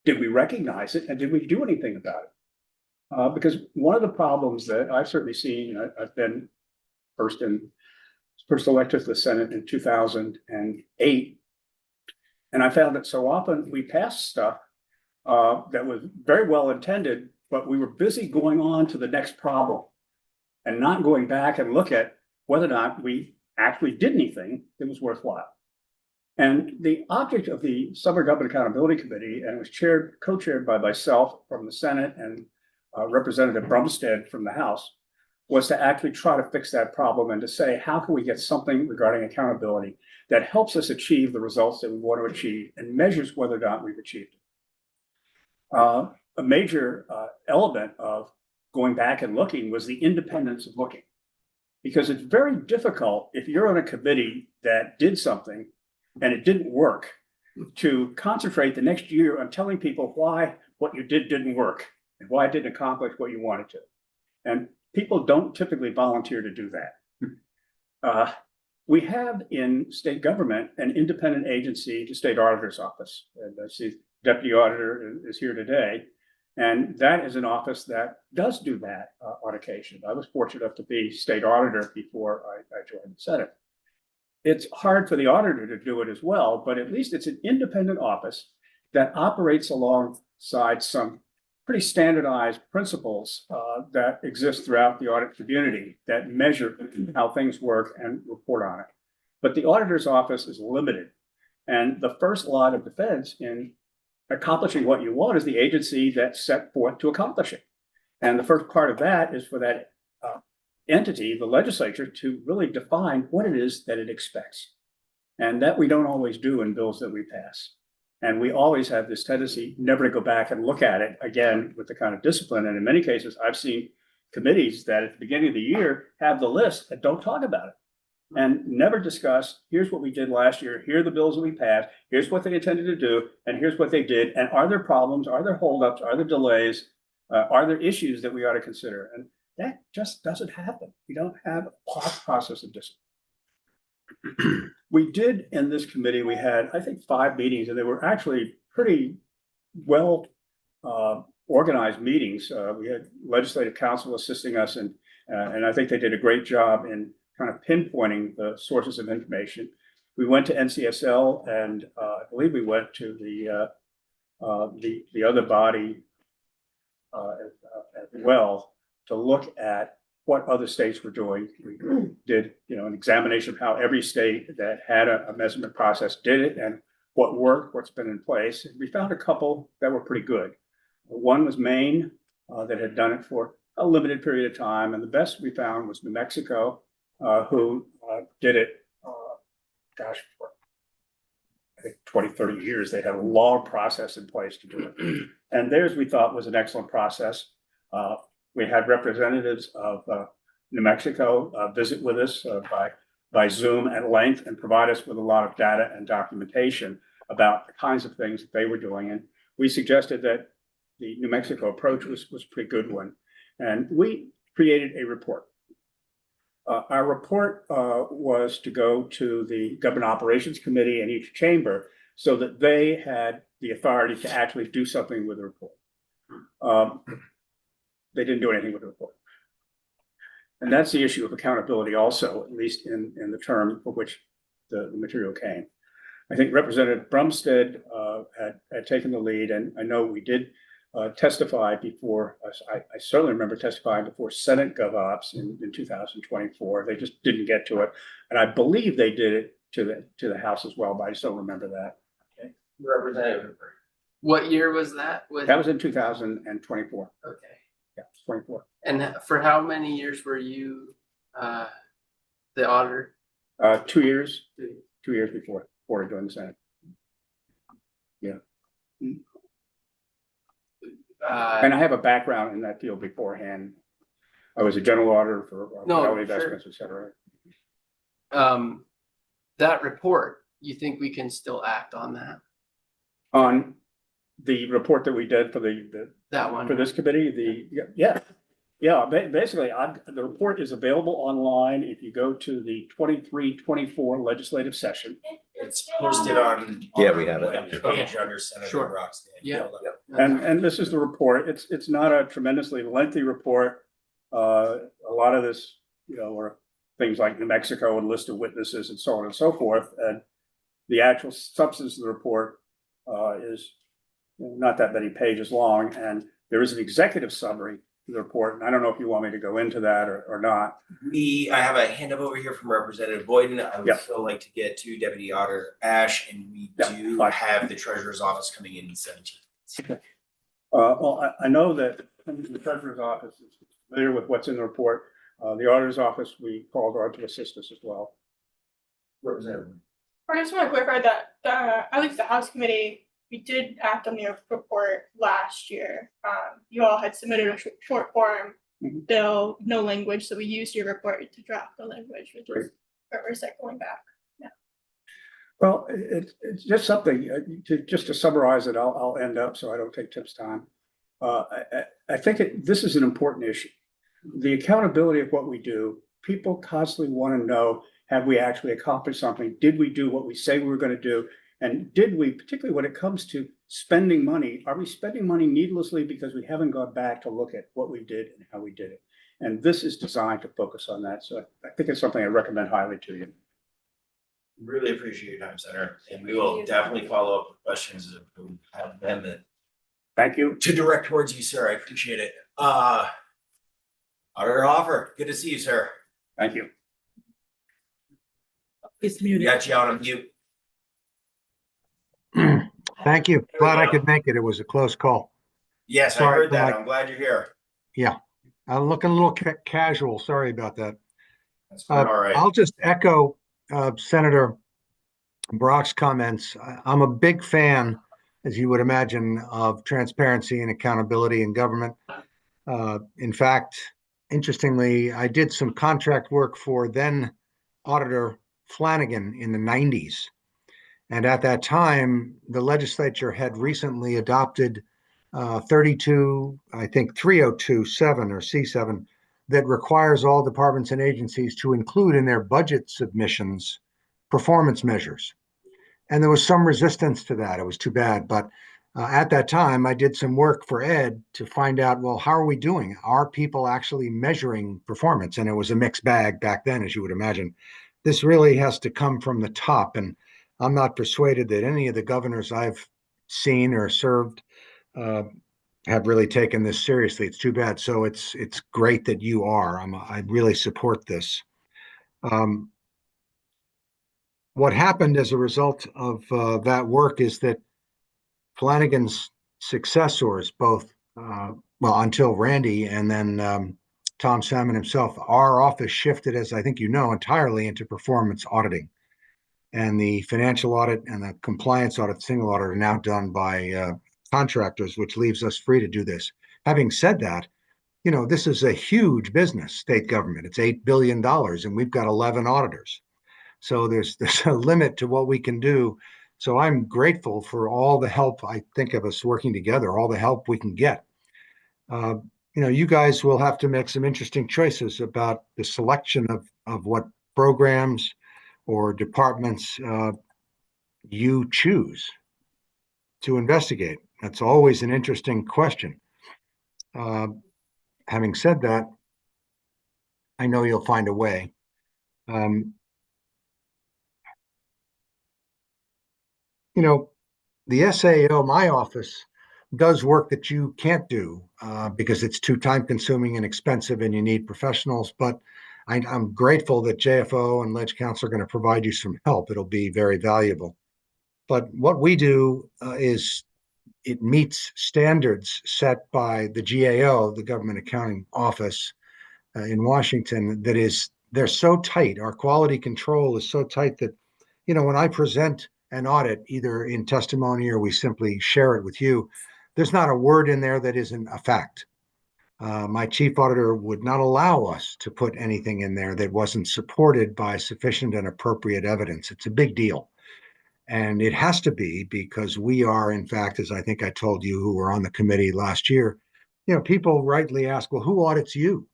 Speaker 8: did we recognize it and did we do anything about it? Because one of the problems that I've certainly seen, I've been first elected to the Senate in 2008, and I found that so often we passed stuff that was very well intended, but we were busy going on to the next problem and not going back and look at whether or not we actually did anything that was worthwhile. And the object of the Summer Government Accountability Committee, and it was co-chaired by myself from the Senate and Representative Brumstead from the House, was to actually try to fix that problem and to say, how can we get something regarding accountability that helps us achieve the results that we want to achieve and measures whether or not we've achieved it. A major element of going back and looking was the independence of looking. Because it's very difficult if you're on a committee that did something and it didn't work, to concentrate the next year on telling people why what you did didn't work and why it didn't accomplish what you wanted to. And people don't typically volunteer to do that. We have in state government an independent agency, the State Auditor's Office. And I see Deputy Auditor is here today. And that is an office that does do that on occasion. I was fortunate enough to be state auditor before I joined the Senate. It's hard for the auditor to do it as well, but at least it's an independent office that operates alongside some pretty standardized principles that exist throughout the audit community that measure how things work and report on it. But the auditor's office is limited. And the first line of defense in accomplishing what you want is the agency that's set forth to accomplish it. And the first part of that is for that entity, the legislature, to really define what it is that it expects. And that we don't always do in bills that we pass. And we always have this tendency never to go back and look at it again with the kind of discipline. And in many cases, I've seen committees that at the beginning of the year have the list and don't talk about it. And never discuss, here's what we did last year, here are the bills that we passed, here's what they intended to do, and here's what they did. And are there problems, are there holdups, are there delays, are there issues that we ought to consider? And that just doesn't happen. We don't have a process of discipline. We did in this committee, we had, I think, 5 meetings, and they were actually pretty well organized meetings. We had legislative counsel assisting us, and I think they did a great job in kind of pinpointing the sources of information. We went to NCSL, and I believe we went to the other body as well to look at what other states were doing. We did, an examination of how every state that had a measurement process did it and what worked, what's been in place. And we found a couple that were pretty good. One was Maine, that had done it for a limited period of time. And the best we found was New Mexico, who did it, for I think 20, 30 years. They had a long process in place to do it. And theirs we thought was an excellent process. We had representatives of New Mexico visit with us by Zoom at length and provide us with a lot of data and documentation about the kinds of things that they were doing. And we suggested that the New Mexico approach was a pretty good one. And we created a report. Our report was to go to the Government Operations Committee in each chamber so that they had the authority to actually do something with the report. They didn't do anything with the report. And that's the issue of accountability also, at least in the term for which the material came. I think Representative Brumsted had taken the lead, and I know we did testify before, I certainly remember testifying before Senate GovOps in 2024. They just didn't get to it. And I believe they did it to the House as well, but I still remember that.
Speaker 12: Okay. Representative, what year was that?
Speaker 8: That was in 2024.
Speaker 12: Okay.
Speaker 8: Yeah, 24.
Speaker 12: And for how many years were you the auditor?
Speaker 8: 2 years. 2 years before I joined the Senate. Yeah. And I have a background in that field beforehand. I was a general auditor for investments, et cetera.
Speaker 12: That report, you think we can still act on that?
Speaker 8: On the report that we did for
Speaker 12: that one
Speaker 8: for this committee, basically, the report is available online. If you go to the 23-24 legislative session,
Speaker 5: It's posted on.
Speaker 2: Yeah, we have it.
Speaker 5: Page under Senator
Speaker 12: Sure.
Speaker 5: Roxton.
Speaker 12: Yeah.
Speaker 8: and this is the report. It's not a tremendously lengthy report. A lot of this, were things like New Mexico and list of witnesses and so on and so forth. And the actual substance of the report is not that many pages long, and there is an executive summary of the report. And I don't know if you want me to go into that or not.
Speaker 5: I have a hand up over here from Representative Boyden. I would
Speaker 8: Yeah.
Speaker 5: still like to get to Deputy Auditor Ash, and we
Speaker 8: Yeah,
Speaker 5: do
Speaker 8: fine.
Speaker 5: have the Treasurer's Office coming in 17.
Speaker 8: Well, I know that the Treasurer's Office is familiar with what's in the report. The Auditor's Office, we called on to assist us as well.
Speaker 5: Representative.
Speaker 3: I just want to clarify that at least the House Committee, we did act on the report last year. You all had submitted a short form
Speaker 8: Mhm.
Speaker 3: bill, no language, so we used your report to draft the language, which is what we're circling back.
Speaker 8: Well, it's just something just to summarize it. I'll end up so I don't take Tim's time. I think this is an important issue. The accountability of what we do. People constantly want to know: have we actually accomplished something? Did we do what we say we were going to do? And did we, particularly when it comes to spending money, are we spending money needlessly because we haven't gone back to look at what we did and how we did it? And this is designed to focus on that. So I think it's something I recommend highly to you.
Speaker 5: Really appreciate your time, Senator, and we will definitely follow up with questions if we have them that
Speaker 8: Thank you.
Speaker 5: to direct towards you, sir. I appreciate it. Auditor Hoffer, good to see you, sir.
Speaker 8: Thank you.
Speaker 10: He's
Speaker 5: We
Speaker 10: muted.
Speaker 5: got you out on mute.
Speaker 13: Thank you.
Speaker 5: we
Speaker 13: Glad I
Speaker 5: go.
Speaker 13: could make it. It was a close call.
Speaker 5: Yes, I
Speaker 13: Sorry
Speaker 5: heard
Speaker 13: for
Speaker 5: that.
Speaker 13: my-
Speaker 5: I'm glad you're here.
Speaker 13: Yeah, I'm looking a little casual. Sorry about that.
Speaker 5: That's all right.
Speaker 13: I'll just echo Senator Brock's comments. I'm a big fan, as you would imagine, of transparency and accountability in government. In fact, interestingly, I did some contract work for then Auditor Flanagan in the 90s. And at that time, the legislature had recently adopted 32, I think 3027 or C7, that requires all departments and agencies to include in their budget submissions performance measures. And there was some resistance to that. It was too bad. But at that time, I did some work for Ed to find out, well, how are we doing? Are people actually measuring performance? And it was a mixed bag back then, as you would imagine. This really has to come from the top. And I'm not persuaded that any of the governors I've seen or served have really taken this seriously. It's too bad. So it's great that you are. I really support this. What happened as a result of that work is that Flanagan's successors, both until Randy and then Tom Salmon himself, our office shifted, as I think you know, entirely into performance auditing. And the financial audit and the compliance audit, single audit, are now done by contractors, which leaves us free to do this. Having said that, this is a huge business, state government. It's $8 billion, and we've got 11 auditors. So there's a limit to what we can do. So I'm grateful for all the help, I think, of us working together, all the help we can get. You guys will have to make some interesting choices about the selection of what programs or departments you choose to investigate. That's always an interesting question. Having said that, I know you'll find a way. The SAO, my office, does work that you can't do because it's too time consuming and expensive and you need professionals. But I'm grateful that JFO and Ledge Council are going to provide you some help. It'll be very valuable. But what we do is it meets standards set by the GAO, the Government Accounting Office in Washington, they're so tight. Our quality control is so tight that, when I present an audit, either in testimony or we simply share it with you, there's not a word in there that isn't a fact. My chief auditor would not allow us to put anything in there that wasn't supported by sufficient and appropriate evidence. It's a big deal. And it has to be, because we are, in fact, as I think I told you who were on the committee last year, people rightly ask, well, who audits you?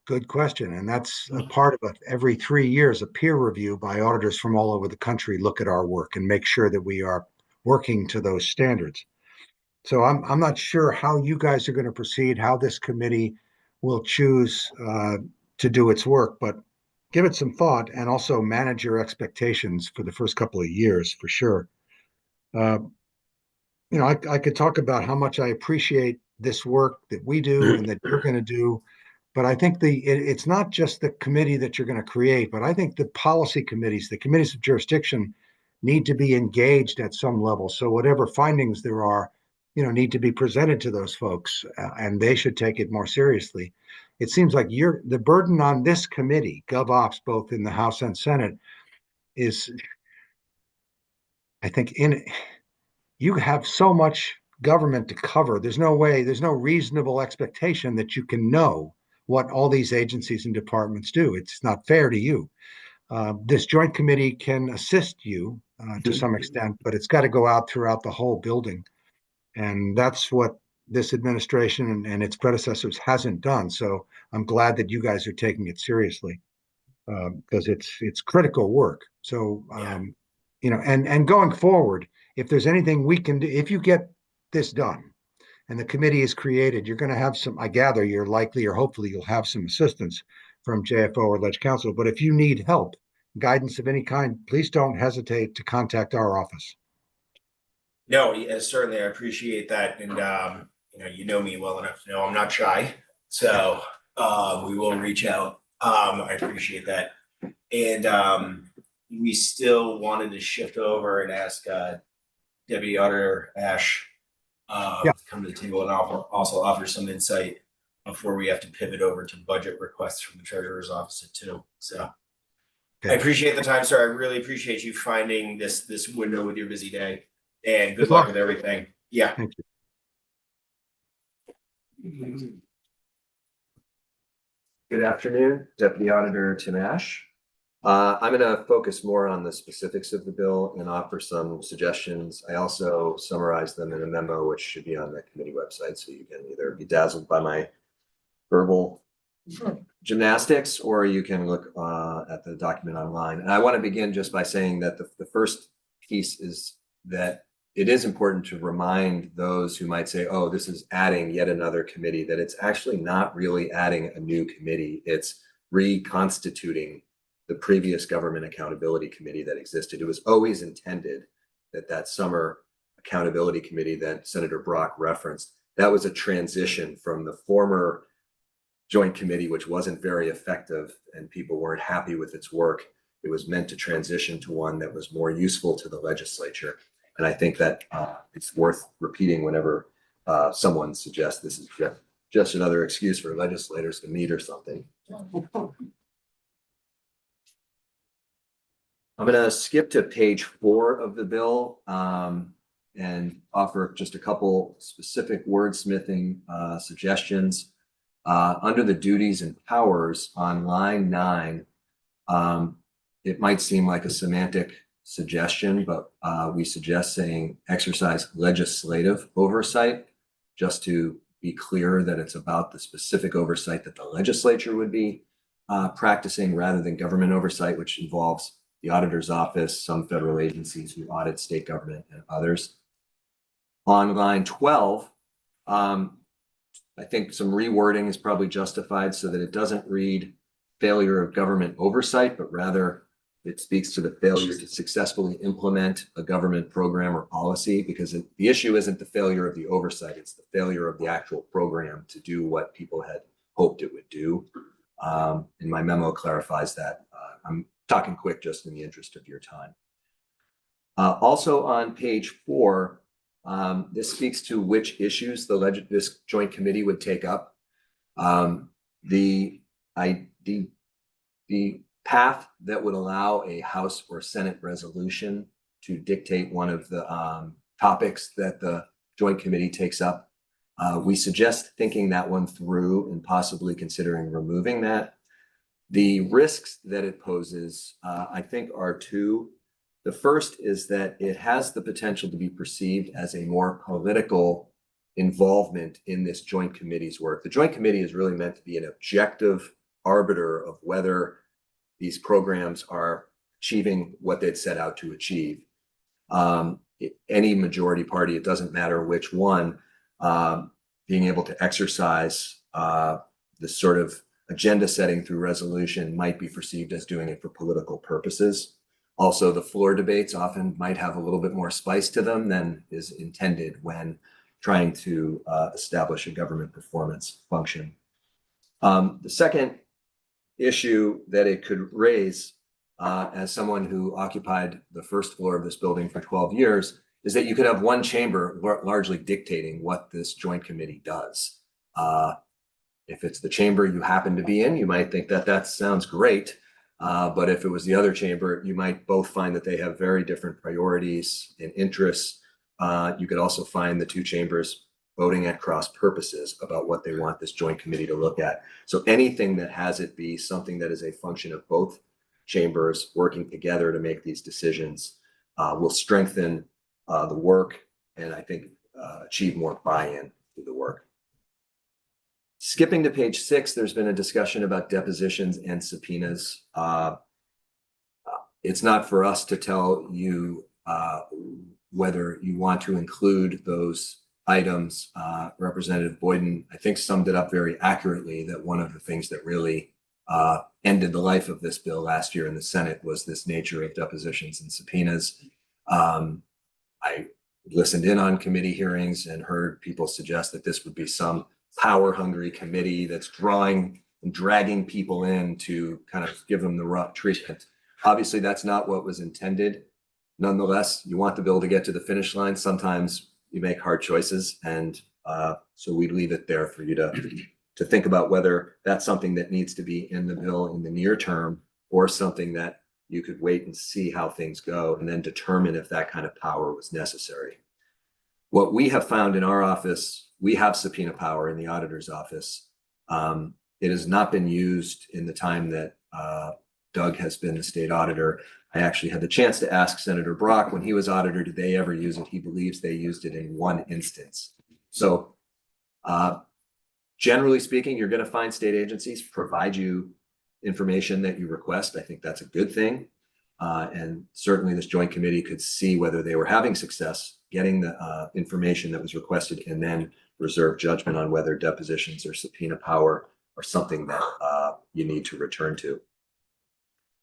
Speaker 13: Good question. And that's a part of it. Every 3 years, a peer review by auditors from all over the country look at our work and make sure that we are working to those standards. So I'm not sure how you guys are going to proceed, how this committee will choose to do its work, but give it some thought and also manage your expectations for the first couple of years, for sure. I could talk about how much I appreciate this work that we do and that you're going to do. But I think it's not just the committee that you're going to create, but I think the policy committees, the committees of jurisdiction, need to be engaged at some level. So whatever findings there are, need to be presented to those folks, and they should take it more seriously. It seems like the burden on this committee, GovOps, both in the House and Senate, is, I think, you have so much government to cover. There's no reasonable expectation that you can know what all these agencies and departments do. It's not fair to you. This joint committee can assist you to some extent, but it's got to go out throughout the whole building. And that's what this administration and its predecessors hasn't done. So I'm glad that you guys are taking it seriously because it's critical work. So, and going forward, if there's anything we can do, if you get this done, and the committee is created, you're going to have some, I gather you're likely or hopefully you'll have some assistance from JFO or Ledge Council. But if you need help, guidance of any kind, please don't hesitate to contact our office.
Speaker 5: No, certainly, I appreciate that, and you know me well enough to know I'm not shy, so we will reach out. I appreciate that, and we still wanted to shift over and ask Deputy Auditor Ash
Speaker 13: Yeah.
Speaker 5: to come to the table and also offer some insight before we have to pivot over to budget requests from the Treasurer's Office at 2. So. I
Speaker 13: Okay.
Speaker 5: appreciate the time, sir. I really appreciate you finding this window with your busy day. And good
Speaker 13: Good
Speaker 5: luck
Speaker 13: luck.
Speaker 5: with everything. Yeah.
Speaker 13: Thank
Speaker 5: you.
Speaker 2: Good afternoon, Deputy Auditor Tim Ash. I'm going to focus more on the specifics of the bill and offer some suggestions. I also summarize them in a memo, which should be on the committee website, so you can either be dazzled by my verbal gymnastics, or you can look at the document online. And I want to begin just by saying that the first piece is that it is important to remind those who might say, oh, this is adding yet another committee, that it's actually not really adding a new committee. It's reconstituting the previous Government Accountability Committee that existed. It was always intended that that summer accountability committee that Senator Brock referenced, that was a transition from the former joint committee, which wasn't very effective and people weren't happy with its work. It was meant to transition to one that was more useful to the legislature. And I think that it's worth repeating whenever someone suggests this is just another excuse for legislators to meet or something. I'm going to skip to page 4 of the bill and offer just a couple specific wordsmithing suggestions. Under the duties and powers on line 9, it might seem like a semantic suggestion, but we suggest saying exercise legislative oversight, just to be clear that it's about the specific oversight that the legislature would be practicing, rather than government oversight, which involves the auditor's office, some federal agencies who audit state government, and others. On line 12, I think some rewording is probably justified so that it doesn't read failure of government oversight, but rather it speaks to the failure to successfully implement a government program or policy, because the issue isn't the failure of the oversight, it's the failure of the actual program to do what people had hoped it would do. And my memo clarifies that. I'm talking quick just in the interest of your time. Also on page 4, this speaks to which issues this joint committee would take up. The path that would allow a House or Senate resolution to dictate one of the topics that the joint committee takes up. We suggest thinking that one through and possibly considering removing that. The risks that it poses, I think, are 2. The first is that it has the potential to be perceived as a more political involvement in this joint committee's work. The joint committee is really meant to be an objective arbiter of whether these programs are achieving what they'd set out to achieve. Any majority party, it doesn't matter which one, being able to exercise this sort of agenda setting through resolution might be perceived as doing it for political purposes. Also, the floor debates often might have a little bit more spice to them than is intended when trying to establish a government performance function. The second issue that it could raise, as someone who occupied the first floor of this building for 12 years, is that you could have one chamber largely dictating what this joint committee does. If it's the chamber you happen to be in, you might think that that sounds great. But if it was the other chamber, you might both find that they have very different priorities and interests. You could also find the 2 chambers voting at cross purposes about what they want this joint committee to look at. So anything that has it be something that is a function of both chambers working together to make these decisions will strengthen the work, and I think achieve more buy-in to the work. Skipping to page 6, there's been a discussion about depositions and subpoenas. It's not for us to tell you whether you want to include those items. Representative Boyden, I think, summed it up very accurately that one of the things that really ended the life of this bill last year in the Senate was this nature of depositions and subpoenas. I listened in on committee hearings and heard people suggest that this would be some power hungry committee that's drawing and dragging people in to kind of give them the rough treatment. Obviously, that's not what was intended. Nonetheless, you want the bill to get to the finish line. Sometimes you make hard choices, and so we leave it there for you to think about whether that's something that needs to be in the bill in the near term, or something that you could wait and see how things go and then determine if that kind of power was necessary. What we have found in our office, we have subpoena power in the auditor's office. It has not been used in the time that Doug has been the state auditor. I actually had the chance to ask Senator Brock when he was auditor, did they ever use it? He believes they used it in one instance. So generally speaking, you're going to find state agencies provide you information that you request. I think that's a good thing. And certainly this joint committee could see whether they were having success getting the information that was requested, and then reserve judgment on whether depositions or subpoena power are something that you need to return to.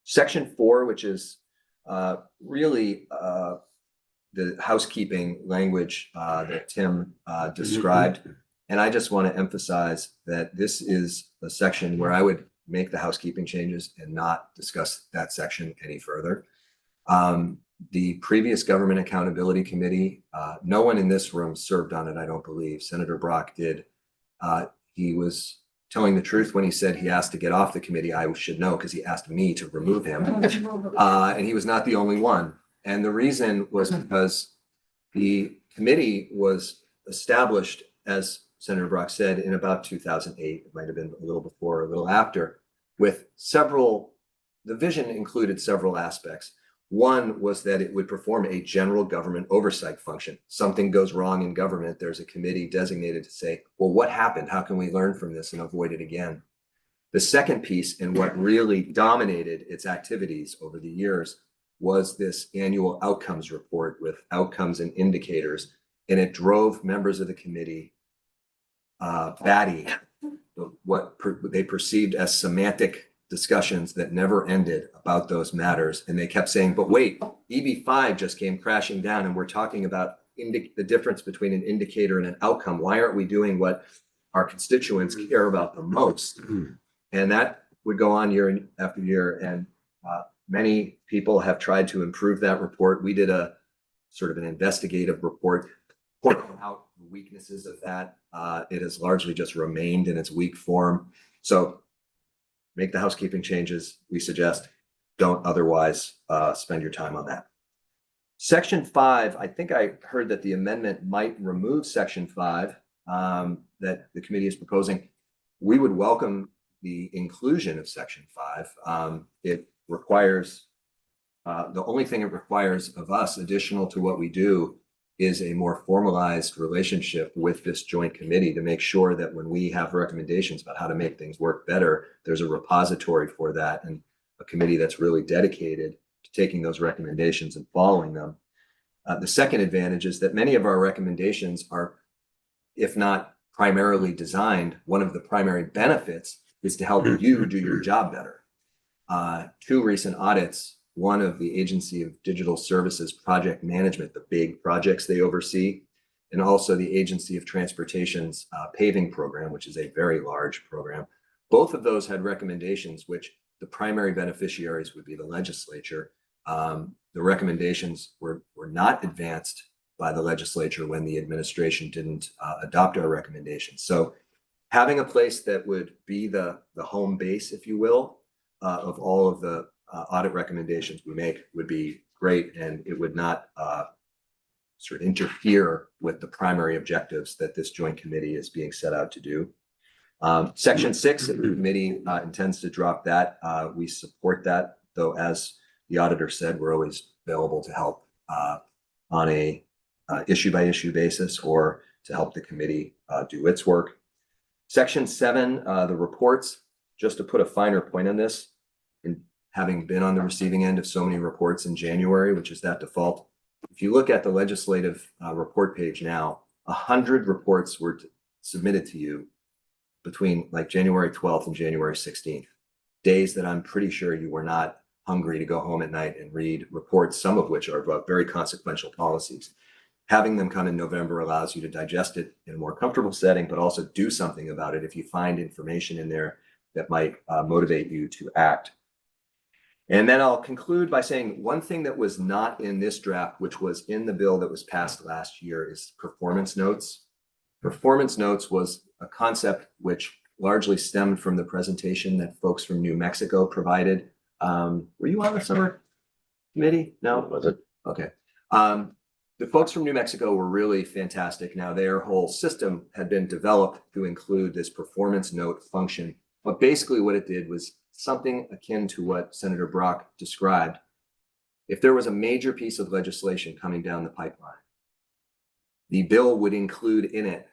Speaker 2: Section 4, which is really the housekeeping language that Tim described. And I just want to emphasize that this is a section where I would make the housekeeping changes and not discuss that section any further. The previous Government Accountability Committee, no one in this room served on it, I don't believe. Senator Brock did. He was telling the truth when he said he asked to get off the committee. I should know because he asked me to remove him. And he was not the only one. And the reason was because the committee was established, as Senator Brock said, in about 2008. It might have been a little before or a little after, with several, the vision included several aspects. One was that it would perform a general government oversight function. Something goes wrong in government, there's a committee designated to say, well, what happened? How can we learn from this and avoid it again? The second piece, and what really dominated its activities over the years, was this annual outcomes report with outcomes and indicators. And it drove members of the committee batty what they perceived as semantic discussions that never ended about those matters. And they kept saying, but wait, EB5 just came crashing down and we're talking about the difference between an indicator and an outcome. Why aren't we doing what our constituents care about the most? And that would go on year after year. And many people have tried to improve that report. We did a sort of an investigative report pointing out the weaknesses of that. It has largely just remained in its weak form. So make the housekeeping changes we suggest. Don't otherwise spend your time on that. Section 5, I think I heard that the amendment might remove Section 5 that the committee is proposing. We would welcome the inclusion of Section 5. It requires, the only thing it requires of us, additional to what we do, is a more formalized relationship with this joint committee to make sure that when we have recommendations about how to make things work better, there's a repository for that and a committee that's really dedicated to taking those recommendations and following them. The second advantage is that many of our recommendations are, if not primarily designed, one of the primary benefits is to help you do your job better. 2 recent audits, one of the Agency of Digital Services Project Management, the big projects they oversee, and also the Agency of Transportation's paving program, which is a very large program. Both of those had recommendations which the primary beneficiaries would be the legislature. The recommendations were not advanced by the legislature when the administration didn't adopt our recommendations. So having a place that would be the home base, if you will, of all of the audit recommendations we make would be great, and it would not sort of interfere with the primary objectives that this joint committee is being set out to do. Section 6, the committee intends to drop that. We support that, though, as the auditor said, we're always available to help on a issue by issue basis or to help the committee do its work. Section 7, the reports, just to put a finer point on this, in having been on the receiving end of so many reports in January, which is that default. If you look at the legislative report page now, 100 reports were submitted to you between like January 12th and January 16th, days that I'm pretty sure you were not hungry to go home at night and read reports, some of which are about very consequential policies. having them come in November allows you to digest it in a more comfortable setting, but also do something about it if you find information in there that might motivate you to act. And then I'll conclude by saying one thing that was not in this draft, which was in the bill that was passed last year, is performance notes. Performance notes was a concept which largely stemmed from the presentation that folks from New Mexico provided. Were you on the summer committee? No?
Speaker 11: Was it?
Speaker 2: Okay. The folks from New Mexico were really fantastic. Now, their whole system had been developed to include this performance note function. But basically what it did was something akin to what Senator Brock described. If there was a major piece of legislation coming down the pipeline, the bill would include in it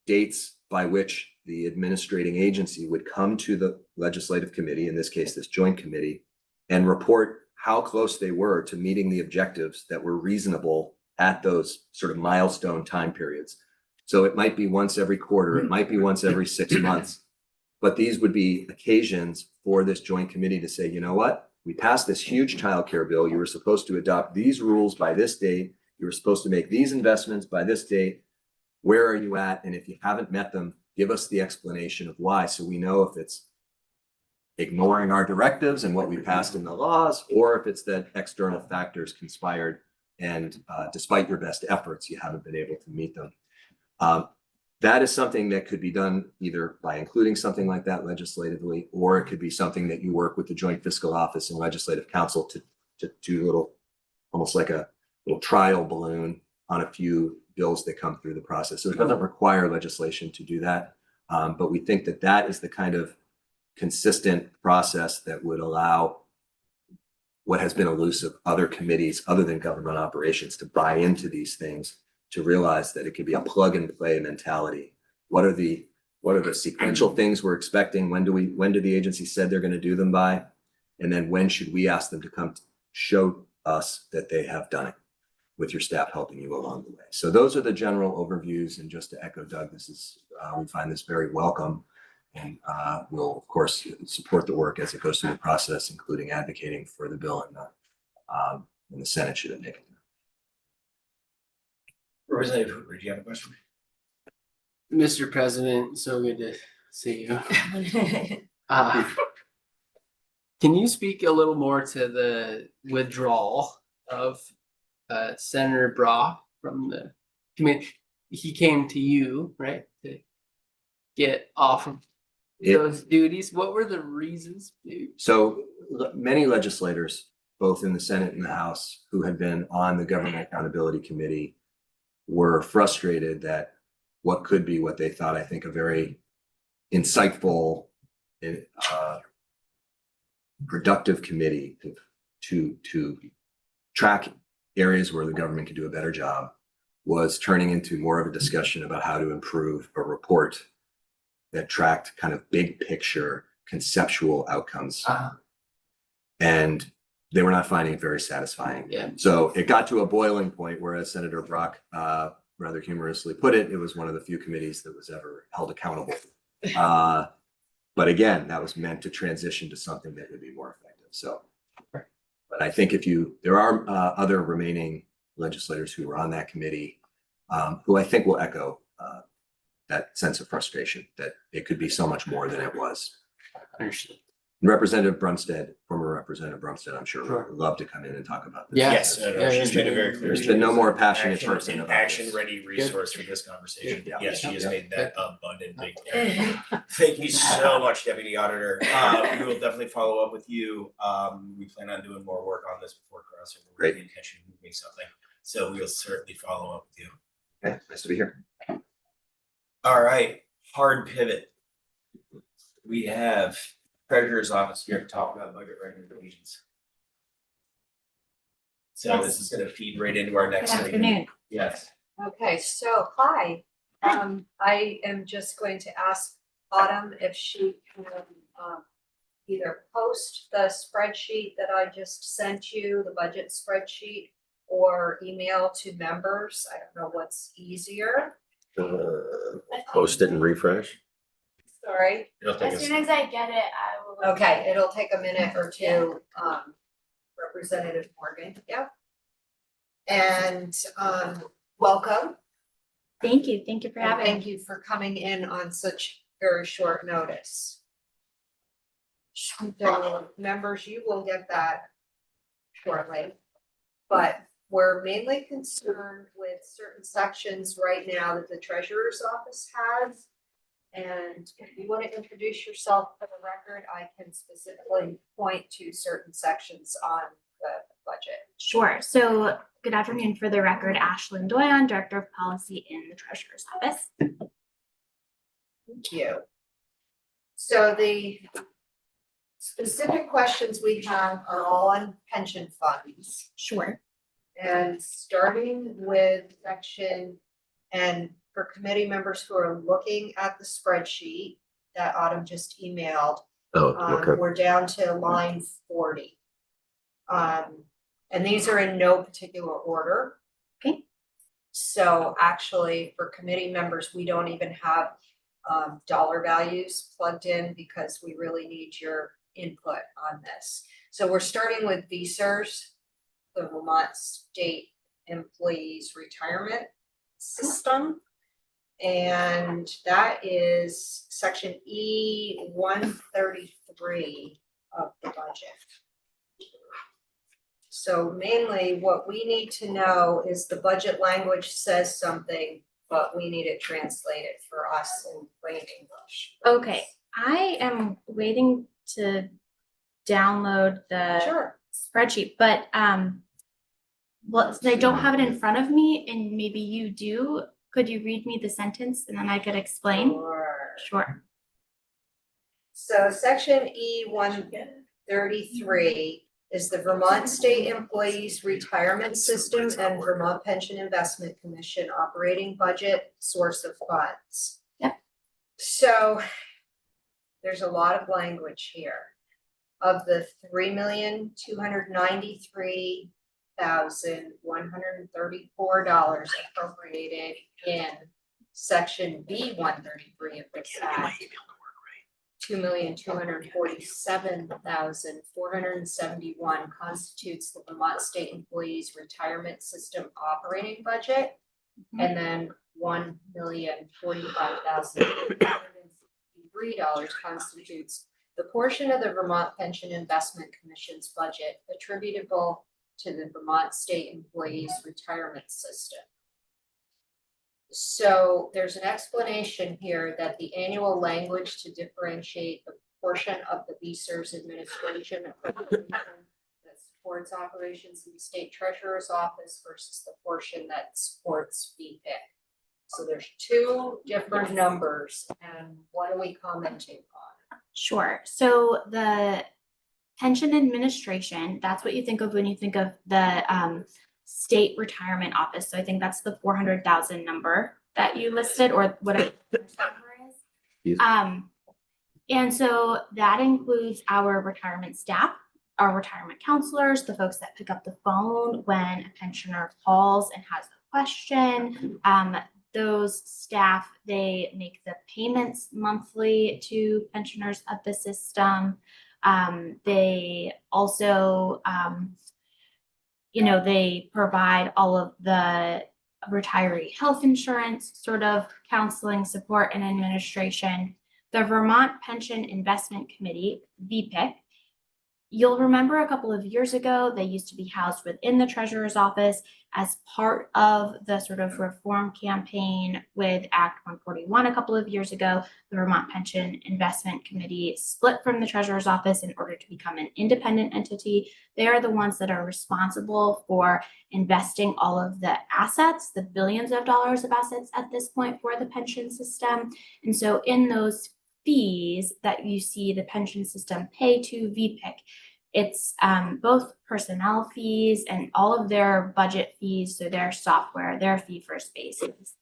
Speaker 2: dates by which the administrating agency would come to the legislative committee, in this case, this joint committee, and report how close they were to meeting the objectives that were reasonable at those sort of milestone time periods. So it might be once every quarter, it might be once every 6 months, but these would be occasions for this joint committee to say, you know what? We passed this huge childcare bill. You were supposed to adopt these rules by this date. You were supposed to make these investments by this date. Where are you at? And if you haven't met them, give us the explanation of why, so we know if it's ignoring our directives and what we passed in the laws, or if it's that external factors conspired and despite your best efforts, you haven't been able to meet them. That is something that could be done either by including something like that legislatively, or it could be something that you work with the Joint Fiscal Office and Legislative Council to do a little, almost like a little trial balloon on a few bills that come through the process. So it doesn't require legislation to do that. But we think that that is the kind of consistent process that would allow what has been elusive other committees other than government operations to buy into these things, to realize that it could be a plug and play mentality. What are the sequential things we're expecting? When do the agency said they're going to do them by? And then when should we ask them to come to show us that they have done it, with your staff helping you along the way? So those are the general overviews. And just to echo Doug, this is, we find this very welcome, and we'll of course support the work as it goes through the process, including advocating for the bill in the Senate should it make it.
Speaker 5: Representative Hoover, do you have a question?
Speaker 12: Mr. President, so good to see you. Can you speak a little more to the withdrawal of Senator Brock from the committee? He came to you, right, to get off of those duties. What were the reasons?
Speaker 2: So many legislators, both in the Senate and the House, who had been on the Government Accountability Committee were frustrated that what could be what they thought, I think, a very insightful, productive committee to track areas where the government could do a better job was turning into more of a discussion about how to improve a report that tracked kind of big picture conceptual outcomes. And they were not finding it very satisfying.
Speaker 12: Yeah.
Speaker 2: So it got to a boiling point where, as Senator Brock rather humorously put it, it was one of the few committees that was ever held accountable. But again, that was meant to transition to something that would be more effective. So, but I think there are other remaining legislators who were on that committee who I think will echo that sense of frustration that it could be so much more than it was.
Speaker 12: Understood.
Speaker 2: Representative Brumstead, former Representative Brumstead, I'm sure would love to come in and talk about this.
Speaker 12: Yeah.
Speaker 5: Yes, no, she's made it very clear.
Speaker 2: There's been no more passionate
Speaker 5: Action-
Speaker 2: person
Speaker 5: an
Speaker 2: about this.
Speaker 5: action-ready resource for this conversation.
Speaker 2: Yeah.
Speaker 5: Yes, she has
Speaker 2: Yeah.
Speaker 5: made that abundantly clear. Thank you so much, Deputy Auditor. We will definitely follow up with you. We plan on doing more work on this before crossover. We're with the intention of moving something, so we'll certainly follow up with you.
Speaker 2: Okay, nice to be here.
Speaker 5: All right, hard pivot. We have Treasurer's Office here to talk about budget recommendations. So this is gonna feed right into our next
Speaker 9: Good
Speaker 5: segment.
Speaker 9: afternoon.
Speaker 5: Yes.
Speaker 9: Okay, so, hi, I am just going to ask Autumn if she can, either post the spreadsheet that I just sent you, the budget spreadsheet, or email to members. I don't know what's easier.
Speaker 11: Post it and refresh.
Speaker 9: Sorry.
Speaker 5: As soon
Speaker 3: as I get it, I will.
Speaker 9: Okay, it'll take a minute or two, Representative Morgan, yep. And, welcome.
Speaker 14: Thank you. Thank you for
Speaker 9: And
Speaker 14: having
Speaker 9: thank
Speaker 14: me.
Speaker 9: you for coming in on such very short notice. So members, you will get that shortly. But we're mainly concerned with certain sections right now that the treasurer's office has. And if you want to introduce yourself for the record, I can specifically point to certain sections on the budget.
Speaker 14: Sure. So good afternoon. For the record, Ashlyn Doyon, Director of Policy in the Treasurer's Office.
Speaker 9: Thank you. So the specific questions we have are all on pension funds.
Speaker 14: Sure.
Speaker 9: And starting with section, and for committee members who are looking at the spreadsheet that Autumn just emailed,
Speaker 11: Oh, okay.
Speaker 9: we're down to line 40. And these are in no particular order.
Speaker 14: Okay.
Speaker 9: So actually, for committee members, we don't even have dollar values plugged in because we really need your input on this. So we're starting with VSERS, the Vermont State Employees Retirement System. And that is section E-133 of the budget. So mainly what we need to know is the budget language says something, but we need it translated for us in plain English.
Speaker 14: Okay. I am waiting to download the
Speaker 9: Sure.
Speaker 14: spreadsheet, but well, I don't have it in front of me, and maybe you do. Could you read me the sentence and then I could explain? Sure.
Speaker 9: So section E-133 is the Vermont State Employees Retirement System and Vermont Pension Investment Commission operating budget source of funds.
Speaker 14: Yep.
Speaker 9: So there's a lot of language here. Of the $3,293,134 appropriated in section B-133 of this act, $2,247,471 constitutes the Vermont State Employees Retirement System operating budget. And then $1,045,863 constitutes the portion of the Vermont Pension Investment Commission's budget attributable to the Vermont State Employees Retirement System. So there's an explanation here that the annual language to differentiate the portion of the VSERS administration that supports operations in the state treasurer's office versus the portion that supports VPIC. So there's two different numbers, and what are we commenting on?
Speaker 14: Sure. So the pension administration, that's what you think of when you think of the state retirement office. So I think that's the 400,000 number that you listed, or whatever the number is.
Speaker 11: Yes.
Speaker 14: And so that includes our retirement staff, our retirement counselors, the folks that pick up the phone when a pensioner calls and has a question. Those staff, they make the payments monthly to pensioners of the system. They also, they provide all of the retiree health insurance sort of counseling support and administration. The Vermont Pension Investment Committee, VPIC, you'll remember a couple of years ago, they used to be housed within the treasurer's office as part of the sort of reform campaign with Act 141 a couple of years ago. The Vermont Pension Investment Committee split from the treasurer's office in order to become an independent entity. They are the ones that are responsible for investing all of the assets, the billions of dollars of assets at this point for the pension system. And so in those fees that you see the pension system pay to VPIC, it's both personnel fees and all of their budget fees, so their software, their fee for spaces,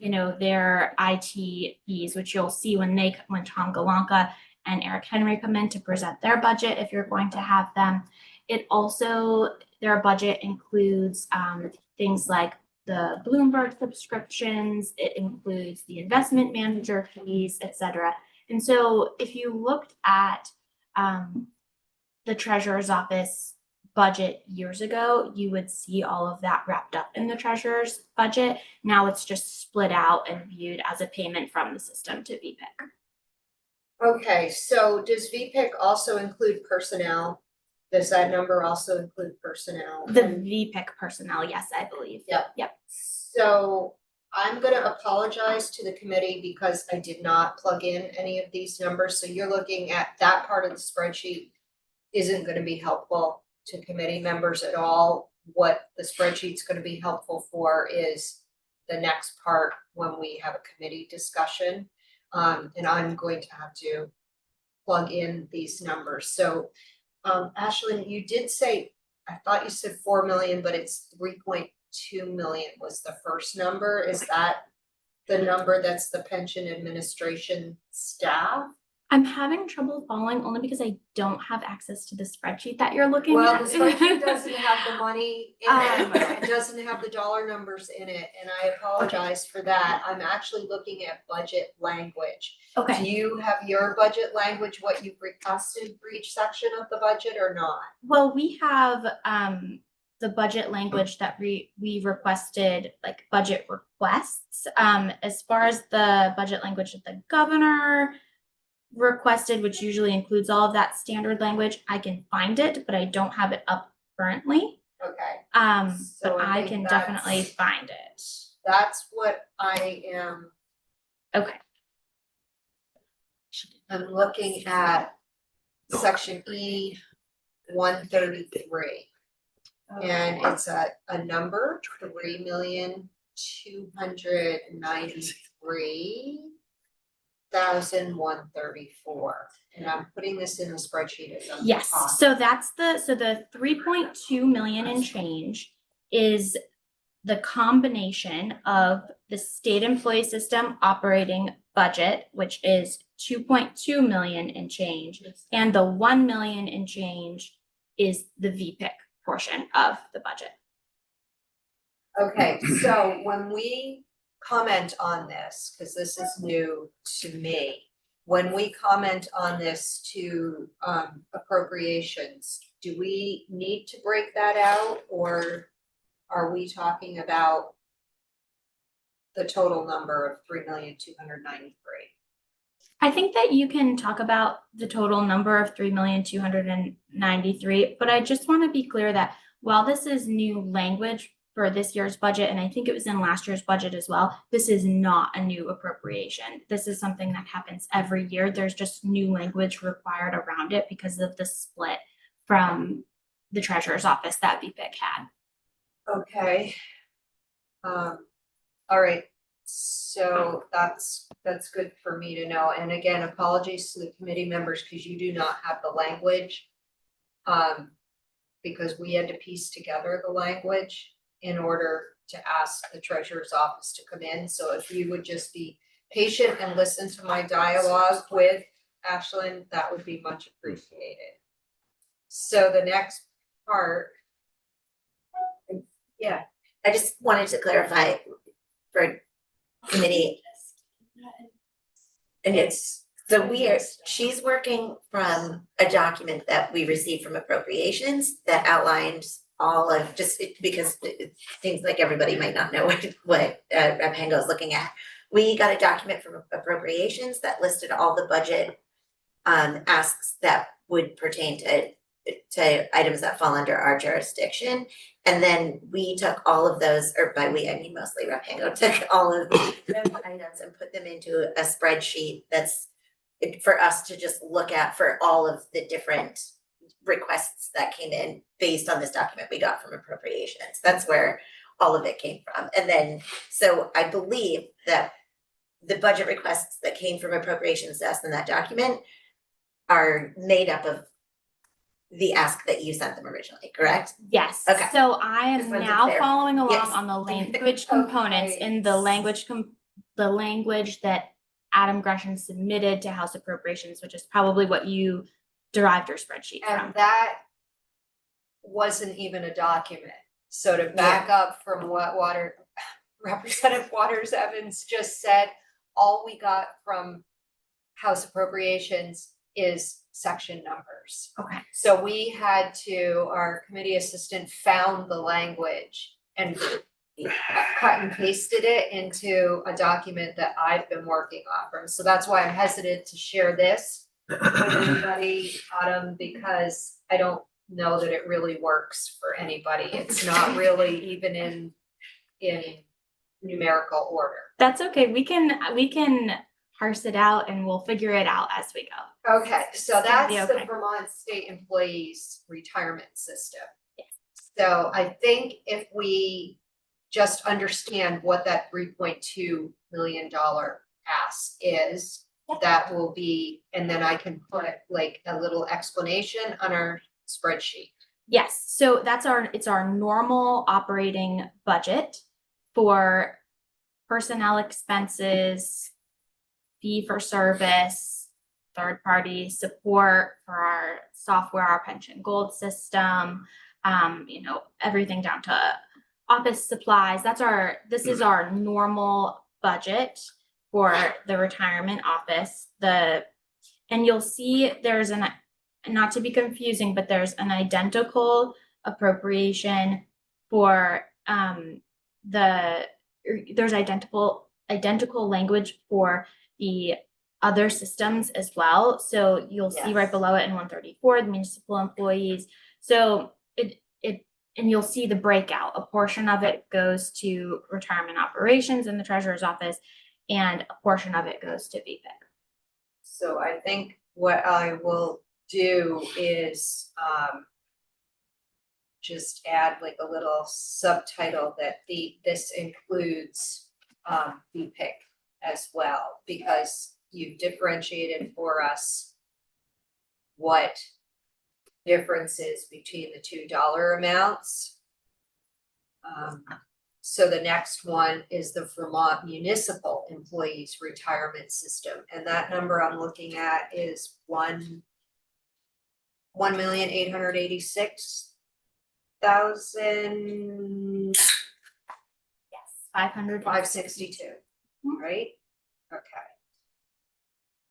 Speaker 14: their IT fees, which you'll see when Tom Galanka and Eric Henry come in to present their budget, if you're going to have them. It also, their budget includes things like the Bloomberg subscriptions, it includes the investment manager fees, et cetera. And so if you looked at the treasurer's office budget years ago, you would see all of that wrapped up in the treasurer's budget. Now it's just split out and viewed as a payment from the system to VPIC.
Speaker 9: Okay, so does VPIC also include personnel? Does that number also include personnel?
Speaker 14: The VPIC personnel, yes, I believe.
Speaker 9: Yep.
Speaker 14: Yep.
Speaker 9: So I'm gonna apologize to the committee because I did not plug in any of these numbers, so you're looking at that part of the spreadsheet isn't gonna be helpful to committee members at all. What the spreadsheet's gonna be helpful for is the next part when we have a committee discussion. And I'm going to have to plug in these numbers, so Ashlyn, you did say, I thought you said 4 million, but it's 3.2 million was the first number. Is that the number that's the pension administration staff?
Speaker 14: I'm having trouble following only because I don't have access to the spreadsheet that you're looking
Speaker 9: Well,
Speaker 14: at.
Speaker 9: the spreadsheet doesn't have the money in it, it doesn't have the dollar numbers in it, and I apologize for that. I'm actually looking at budget language. Do
Speaker 14: Okay,
Speaker 9: you have your budget language, what you've requested for each section of the budget or not?
Speaker 14: well, we have the budget language that we requested, like budget requests. As far as the budget language that the governor requested, which usually includes all of that standard language, I can find it, but I don't have it up currently.
Speaker 9: Okay. So
Speaker 14: But
Speaker 9: I
Speaker 14: I
Speaker 9: think
Speaker 14: can
Speaker 9: that's-
Speaker 14: definitely find it.
Speaker 9: That's what I am,
Speaker 14: Okay.
Speaker 9: I'm looking at section E 133. And it's a number, 3,293,134. And I'm putting this in the spreadsheet as I'm
Speaker 14: Yes,
Speaker 9: talking.
Speaker 14: so that's the 3.2 million and change is the combination of the state employee system operating budget, which is 2.2 million and change, and the 1 million and change is the VPIC portion of the budget.
Speaker 9: Okay, so when we comment on this, because this is new to me, when we comment on this to appropriations, do we need to break that out, or are we talking about the total number of 3,293,000?
Speaker 14: I think that you can talk about the total number of 3,293,000, but I just want to be clear that while this is new language for this year's budget, and I think it was in last year's budget as well, this is not a new appropriation. This is something that happens every year. There's just new language required around it because of the split from the treasurer's office that VPIC had.
Speaker 9: Okay. All right, so that's good for me to know, and again, apologies to the committee members, because you do not have the language. Because we had to piece together the language in order to ask the treasurer's office to come in, so if you would just be patient and listen to my dialogue with Ashlyn, that would be much appreciated. So the next part.
Speaker 1: Yeah, I just wanted to clarify for committee. And it's, so she's working from a document that we received from appropriations that outlines all of, just because it seems like everybody might not know what Rep. Hango is looking at. We got a document from appropriations that listed all the budget asks that would pertain to items that fall under our jurisdiction. And then we took all of those, or by we, I mean mostly Rep. Hango, took all of those items and put them into a spreadsheet that's for us to just look at for all of the different requests that came in based on this document we got from appropriations. That's where all of it came from. And then, so I believe that the budget requests that came from appropriations to us in that document are made up of the ask that you sent them originally, correct?
Speaker 14: Yes,
Speaker 1: Okay.
Speaker 14: so I
Speaker 1: Just
Speaker 14: am
Speaker 1: wanted to
Speaker 14: now
Speaker 1: clarify.
Speaker 14: following along
Speaker 1: Yes.
Speaker 14: on the language components in the language that Adam Gresham submitted to House Appropriations, which is probably what you derived your spreadsheet from.
Speaker 9: And that wasn't even a document. So to back up from what Representative Waters Evans just said, all we got from House Appropriations is section numbers.
Speaker 14: Okay.
Speaker 9: So we had to, our committee assistant found the language and cut and pasted it into a document that I've been working on from. So that's why I'm hesitant to share this with anybody, Autumn, because I don't know that it really works for anybody. It's not really even in numerical order.
Speaker 14: That's okay. We can parse it out and we'll figure it out as we go.
Speaker 9: Okay, so
Speaker 14: It's gonna be
Speaker 9: that's the
Speaker 14: okay.
Speaker 9: Vermont State Employees Retirement System.
Speaker 14: Yes.
Speaker 9: So I think if we just understand what that $3.2 million ask is, that will be, and then I can put like a little explanation on our spreadsheet.
Speaker 14: Yes, so it's our normal operating budget for personnel expenses, fee for service, third party support for our software, our pension gold system, everything down to office supplies. This is our normal budget for the retirement office. And you'll see there's not to be confusing, but there's an identical appropriation for there's identical language for the other systems as well. So you'll see right
Speaker 9: Yes.
Speaker 14: below it in 134, the municipal employees. So and you'll see the breakout. A portion of it goes to retirement operations in the treasurer's office, and a portion of it goes to VPIC.
Speaker 9: So I think what I will do is just add like a little subtitle that this includes VPIC as well, because you've differentiated for us what difference is between the two dollar amounts. So the next one is the Vermont Municipal Employees Retirement System, and that number I'm looking at is $1,886,000.
Speaker 14: Yes, 500.
Speaker 9: 562, right? Okay.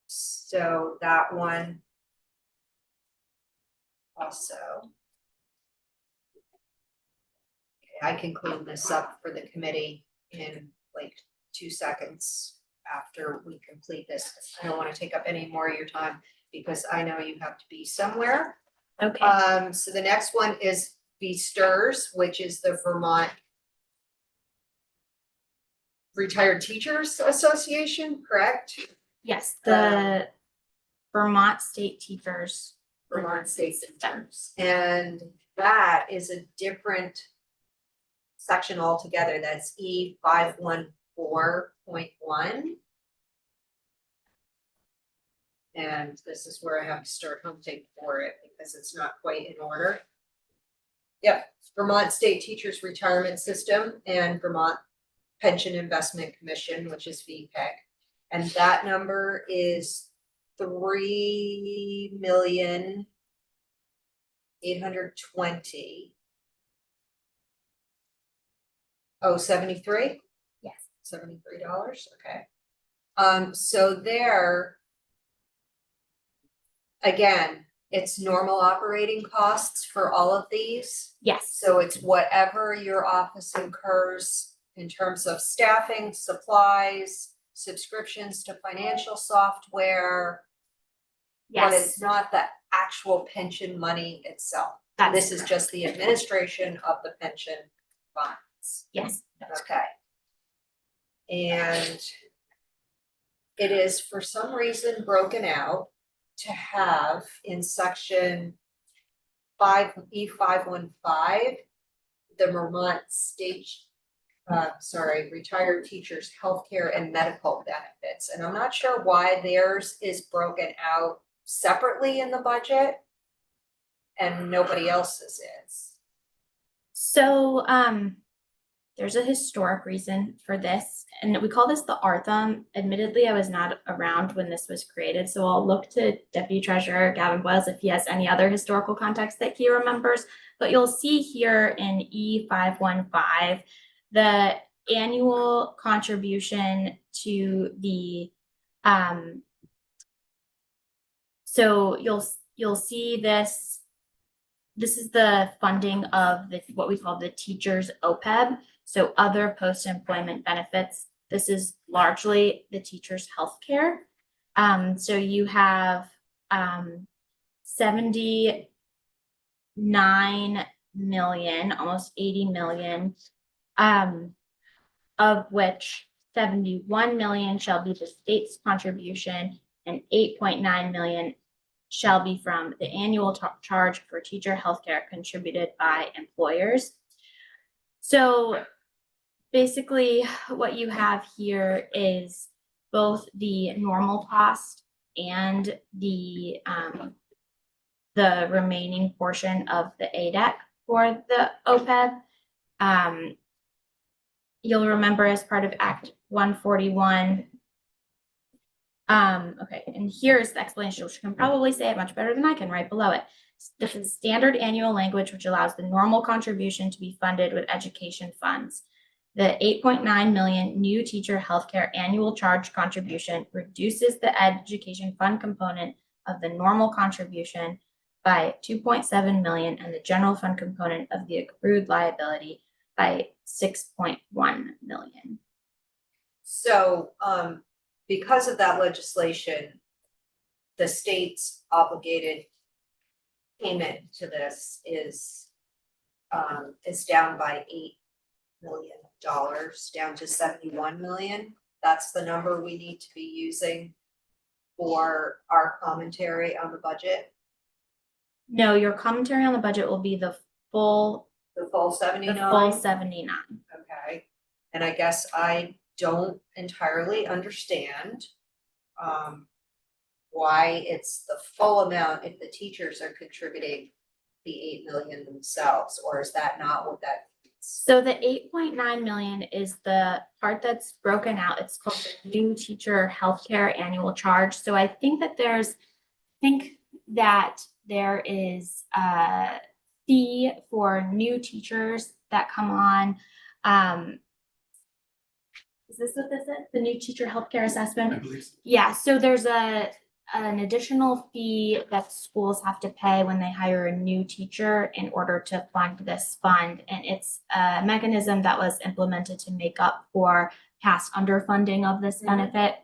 Speaker 9: So that one also. Okay, I can clean this up for the committee in like 2 seconds after we complete this. I don't want to take up any more of your time because I know you have to be somewhere.
Speaker 14: Okay.
Speaker 9: So the next one is VSTRS, which is the Vermont Retired Teachers Association, correct?
Speaker 14: Yes, the Vermont State Teachers.
Speaker 9: Vermont State Teachers. And that is a different section altogether. That's E514.1. And this is where I have to start hunting for it because it's not quite in order. Yep, Vermont State Teachers Retirement System and Vermont Pension Investment Commission, which is VPEC. And that number is $3,820,073. Oh, 73?
Speaker 14: Yes.
Speaker 9: $73, okay. So there, again, it's normal operating costs for all of these.
Speaker 14: Yes.
Speaker 9: So it's whatever your office incurs in terms of staffing, supplies, subscriptions to financial software. But
Speaker 14: Yes.
Speaker 9: it's not the actual pension money itself.
Speaker 14: That's
Speaker 9: This is
Speaker 14: correct.
Speaker 9: just the administration of the pension funds.
Speaker 14: Yes.
Speaker 9: Okay. And it is for some reason broken out to have in section E515, the Vermont State, retired teachers' healthcare and medical benefits. And I'm not sure why theirs is broken out separately in the budget and nobody else's is.
Speaker 14: So, there's a historic reason for this, and we call this the Artham. Admittedly, I was not around when this was created, so I'll look to Deputy Treasurer Gavin Boyles if he has any other historical context that he remembers. But you'll see here in E515, the annual contribution to the So you'll see this. This is the funding of what we call the teachers OPEB, so other post-employment benefits. This is largely the teachers' healthcare. So you have 79 million, almost 80 million, of which 71 million shall be the state's contribution and 8.9 million shall be from the annual charge for teacher healthcare contributed by employers. So basically what you have here is both the normal cost and the remaining portion of the ADEC for the OPEB. You'll remember as part of Act 141. Okay, and here's the explanation, which you can probably say it much better than I can right below it. This is standard annual language, which allows the normal contribution to be funded with education funds. The 8.9 million new teacher healthcare annual charge contribution reduces the education fund component of the normal contribution by 2.7 million and the general fund component of the accrued liability by 6.1 million.
Speaker 9: So, because of that legislation, the state's obligated payment to this is down by $8 million, down to 71 million. That's the number we need to be using for our commentary on the budget.
Speaker 14: No, your commentary on the budget will be the full
Speaker 9: 79?
Speaker 14: The full 79.
Speaker 9: Okay, and I guess I don't entirely understand why it's the full amount if the teachers are contributing the 8 million themselves, or is that not what that means?
Speaker 14: So the 8.9 million is the part that's broken out. It's called the new teacher healthcare annual charge. So I think that there is a fee for new teachers that come on. Is this what this is? The new teacher healthcare assessment?
Speaker 12: I believe so.
Speaker 14: Yeah, so there's an additional fee that schools have to pay when they hire a new teacher in order to fund this fund. And it's a mechanism that was implemented to make up for past underfunding of this benefit.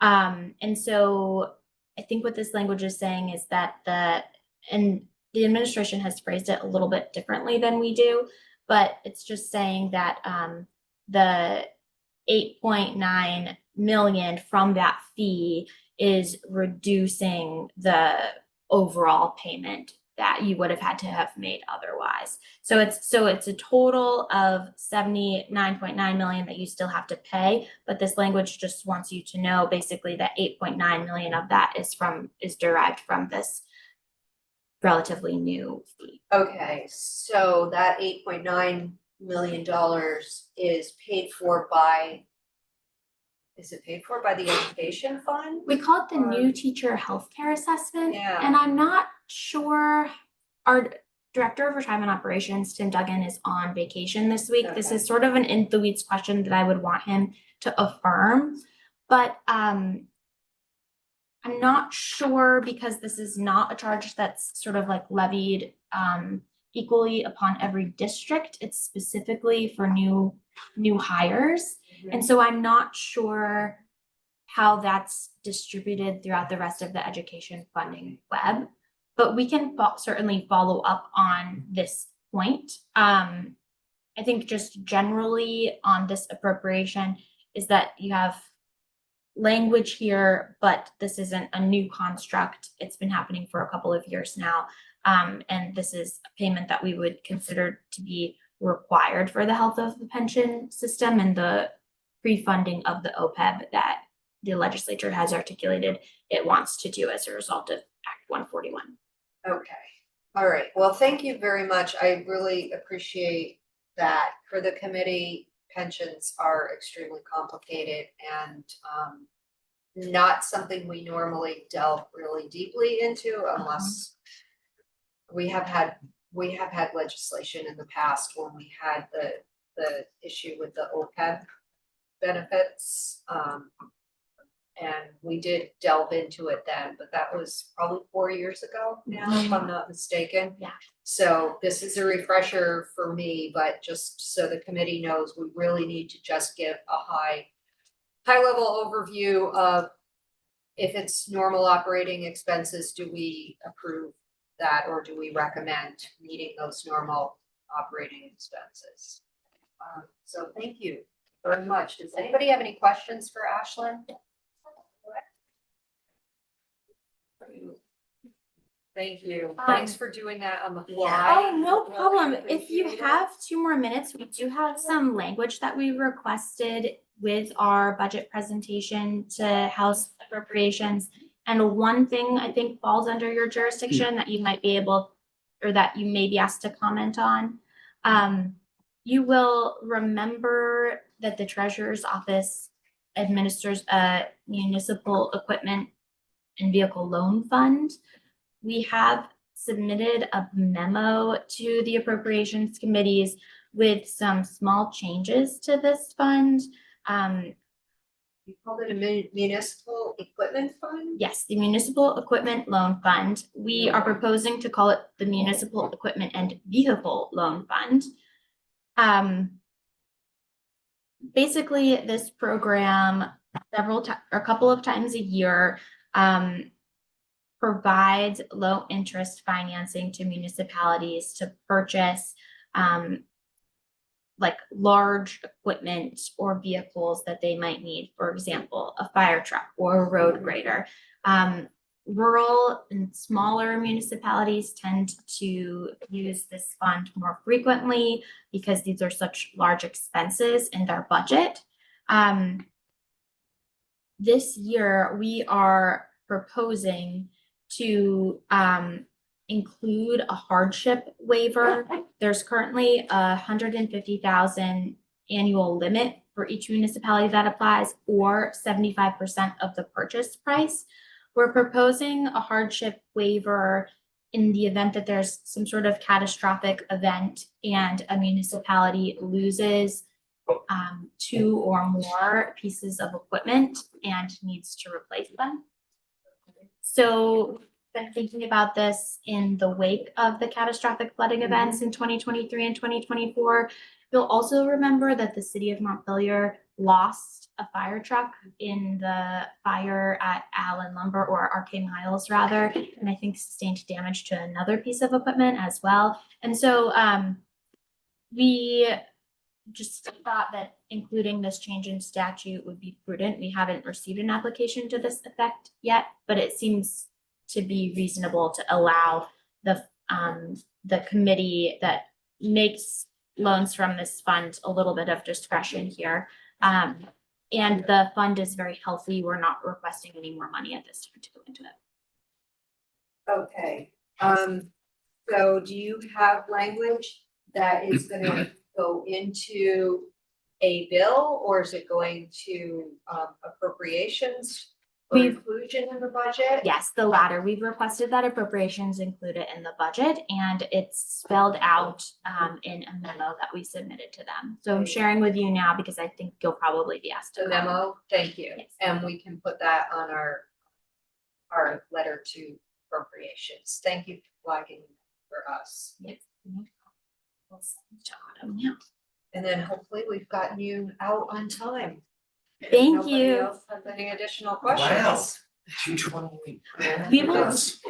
Speaker 14: And so I think what this language is saying is that the administration has phrased it a little bit differently than we do, but it's just saying that the 8.9 million from that fee is reducing the overall payment that you would have had to have made otherwise. So it's a total of 79.9 million that you still have to pay, but this language just wants you to know basically that 8.9 million of that is derived from this relatively new fee.
Speaker 9: Okay, so that $8.9 million is paid for by, is it paid for by the education fund?
Speaker 14: We call it the new teacher healthcare assessment.
Speaker 9: Yeah.
Speaker 14: And I'm not sure, our director of retirement operations, Tim Duggan, is on vacation this week. This
Speaker 9: Okay.
Speaker 14: is sort of an in the weeds question that I would want him to affirm. But I'm not sure, because this is not a charge that's sort of like levied equally upon every district. It's specifically for new hires. And so I'm not sure how that's distributed throughout the rest of the education funding web, but we can certainly follow up on this point. I think just generally on this appropriation is that you have language here, but this isn't a new construct. It's been happening for a couple of years now. And this is a payment that we would consider to be required for the health of the pension system and the pre-funding of the OPEB that the legislature has articulated it wants to do as a result of Act 141.
Speaker 9: Okay, all right, well, thank you very much. I really appreciate that. For the committee, pensions are extremely complicated and not something we normally delve really deeply into unless we have had legislation in the past when we had the issue with the OPEB benefits. And we did delve into it then, but that was probably 4 years ago now, if I'm not mistaken.
Speaker 14: Yeah.
Speaker 9: So this is a refresher for me, but just so the committee knows, we really need to just give a high level overview of if it's normal operating expenses, do we approve that or do we recommend meeting those normal operating expenses? So thank you very much. Does anybody have any questions for Ashlyn? Thank you. Thanks for doing that on the fly.
Speaker 14: Oh, no problem. If you have 2 more minutes, we do have some language that we requested with our budget presentation to House Appropriations. And one thing I think falls under your jurisdiction that you might be able, or that you may be asked to comment on. You will remember that the Treasurer's Office administers a municipal equipment and vehicle loan fund. We have submitted a memo to the appropriations committees with some small changes to this fund.
Speaker 9: You called it a municipal equipment fund?
Speaker 14: Yes, the Municipal Equipment Loan Fund. We are proposing to call it the Municipal Equipment and Vehicle Loan Fund. Basically, this program a couple of times a year provides low interest financing to municipalities to purchase like large equipment or vehicles that they might need, for example, a fire truck or a road grader. Rural and smaller municipalities tend to use this fund more frequently because these are such large expenses in their budget. This year, we are proposing to include a hardship waiver. There's currently a $150,000 annual limit for each municipality that applies, or 75% of the purchase price. We're proposing a hardship waiver in the event that there's some sort of catastrophic event and a municipality loses 2 or more pieces of equipment and needs to replace them. So been thinking about this in the wake of the catastrophic flooding events in 2023 and 2024. You'll also remember that the city of Montpelier lost a fire truck in the fire at Allen Lumber, or RK Miles rather, and I think sustained damage to another piece of equipment as well. And so we just thought that including this change in statute would be prudent. We haven't received an application to this effect yet, but it seems to be reasonable to allow the committee that makes loans from this fund a little bit of discretion here. And the fund is very healthy. We're not requesting any more money at this time to go into it.
Speaker 9: Okay, so do you have language that is gonna go into a bill, or is it going to appropriations for inclusion in the budget?
Speaker 14: Yes, the latter. We've requested that appropriations include it in the budget, and it's spelled out in a memo that we submitted to them. So I'm sharing with you now because I think you'll probably be asked to
Speaker 9: The memo, thank you.
Speaker 14: Yes.
Speaker 9: And we can put that on our letter to appropriations. Thank you for flagging for us.
Speaker 14: Yes. We'll send it to Autumn now.
Speaker 9: And then hopefully we've gotten you out on time. If
Speaker 14: Thank
Speaker 9: nobody
Speaker 14: you.
Speaker 9: else has any additional questions?
Speaker 5: 2:20.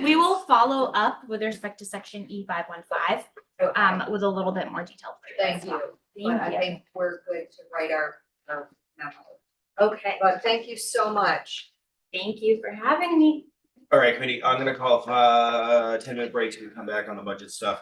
Speaker 14: We will follow up with respect to section E515
Speaker 9: Okay,
Speaker 14: with a little bit more detail. for you
Speaker 9: thank
Speaker 14: as well.
Speaker 9: you. But I think we're good to write our memo. Okay, but thank you so much.
Speaker 14: Thank you for having me.
Speaker 5: All right, committee, I'm gonna call 10-minute break till we come back on the budget stuff.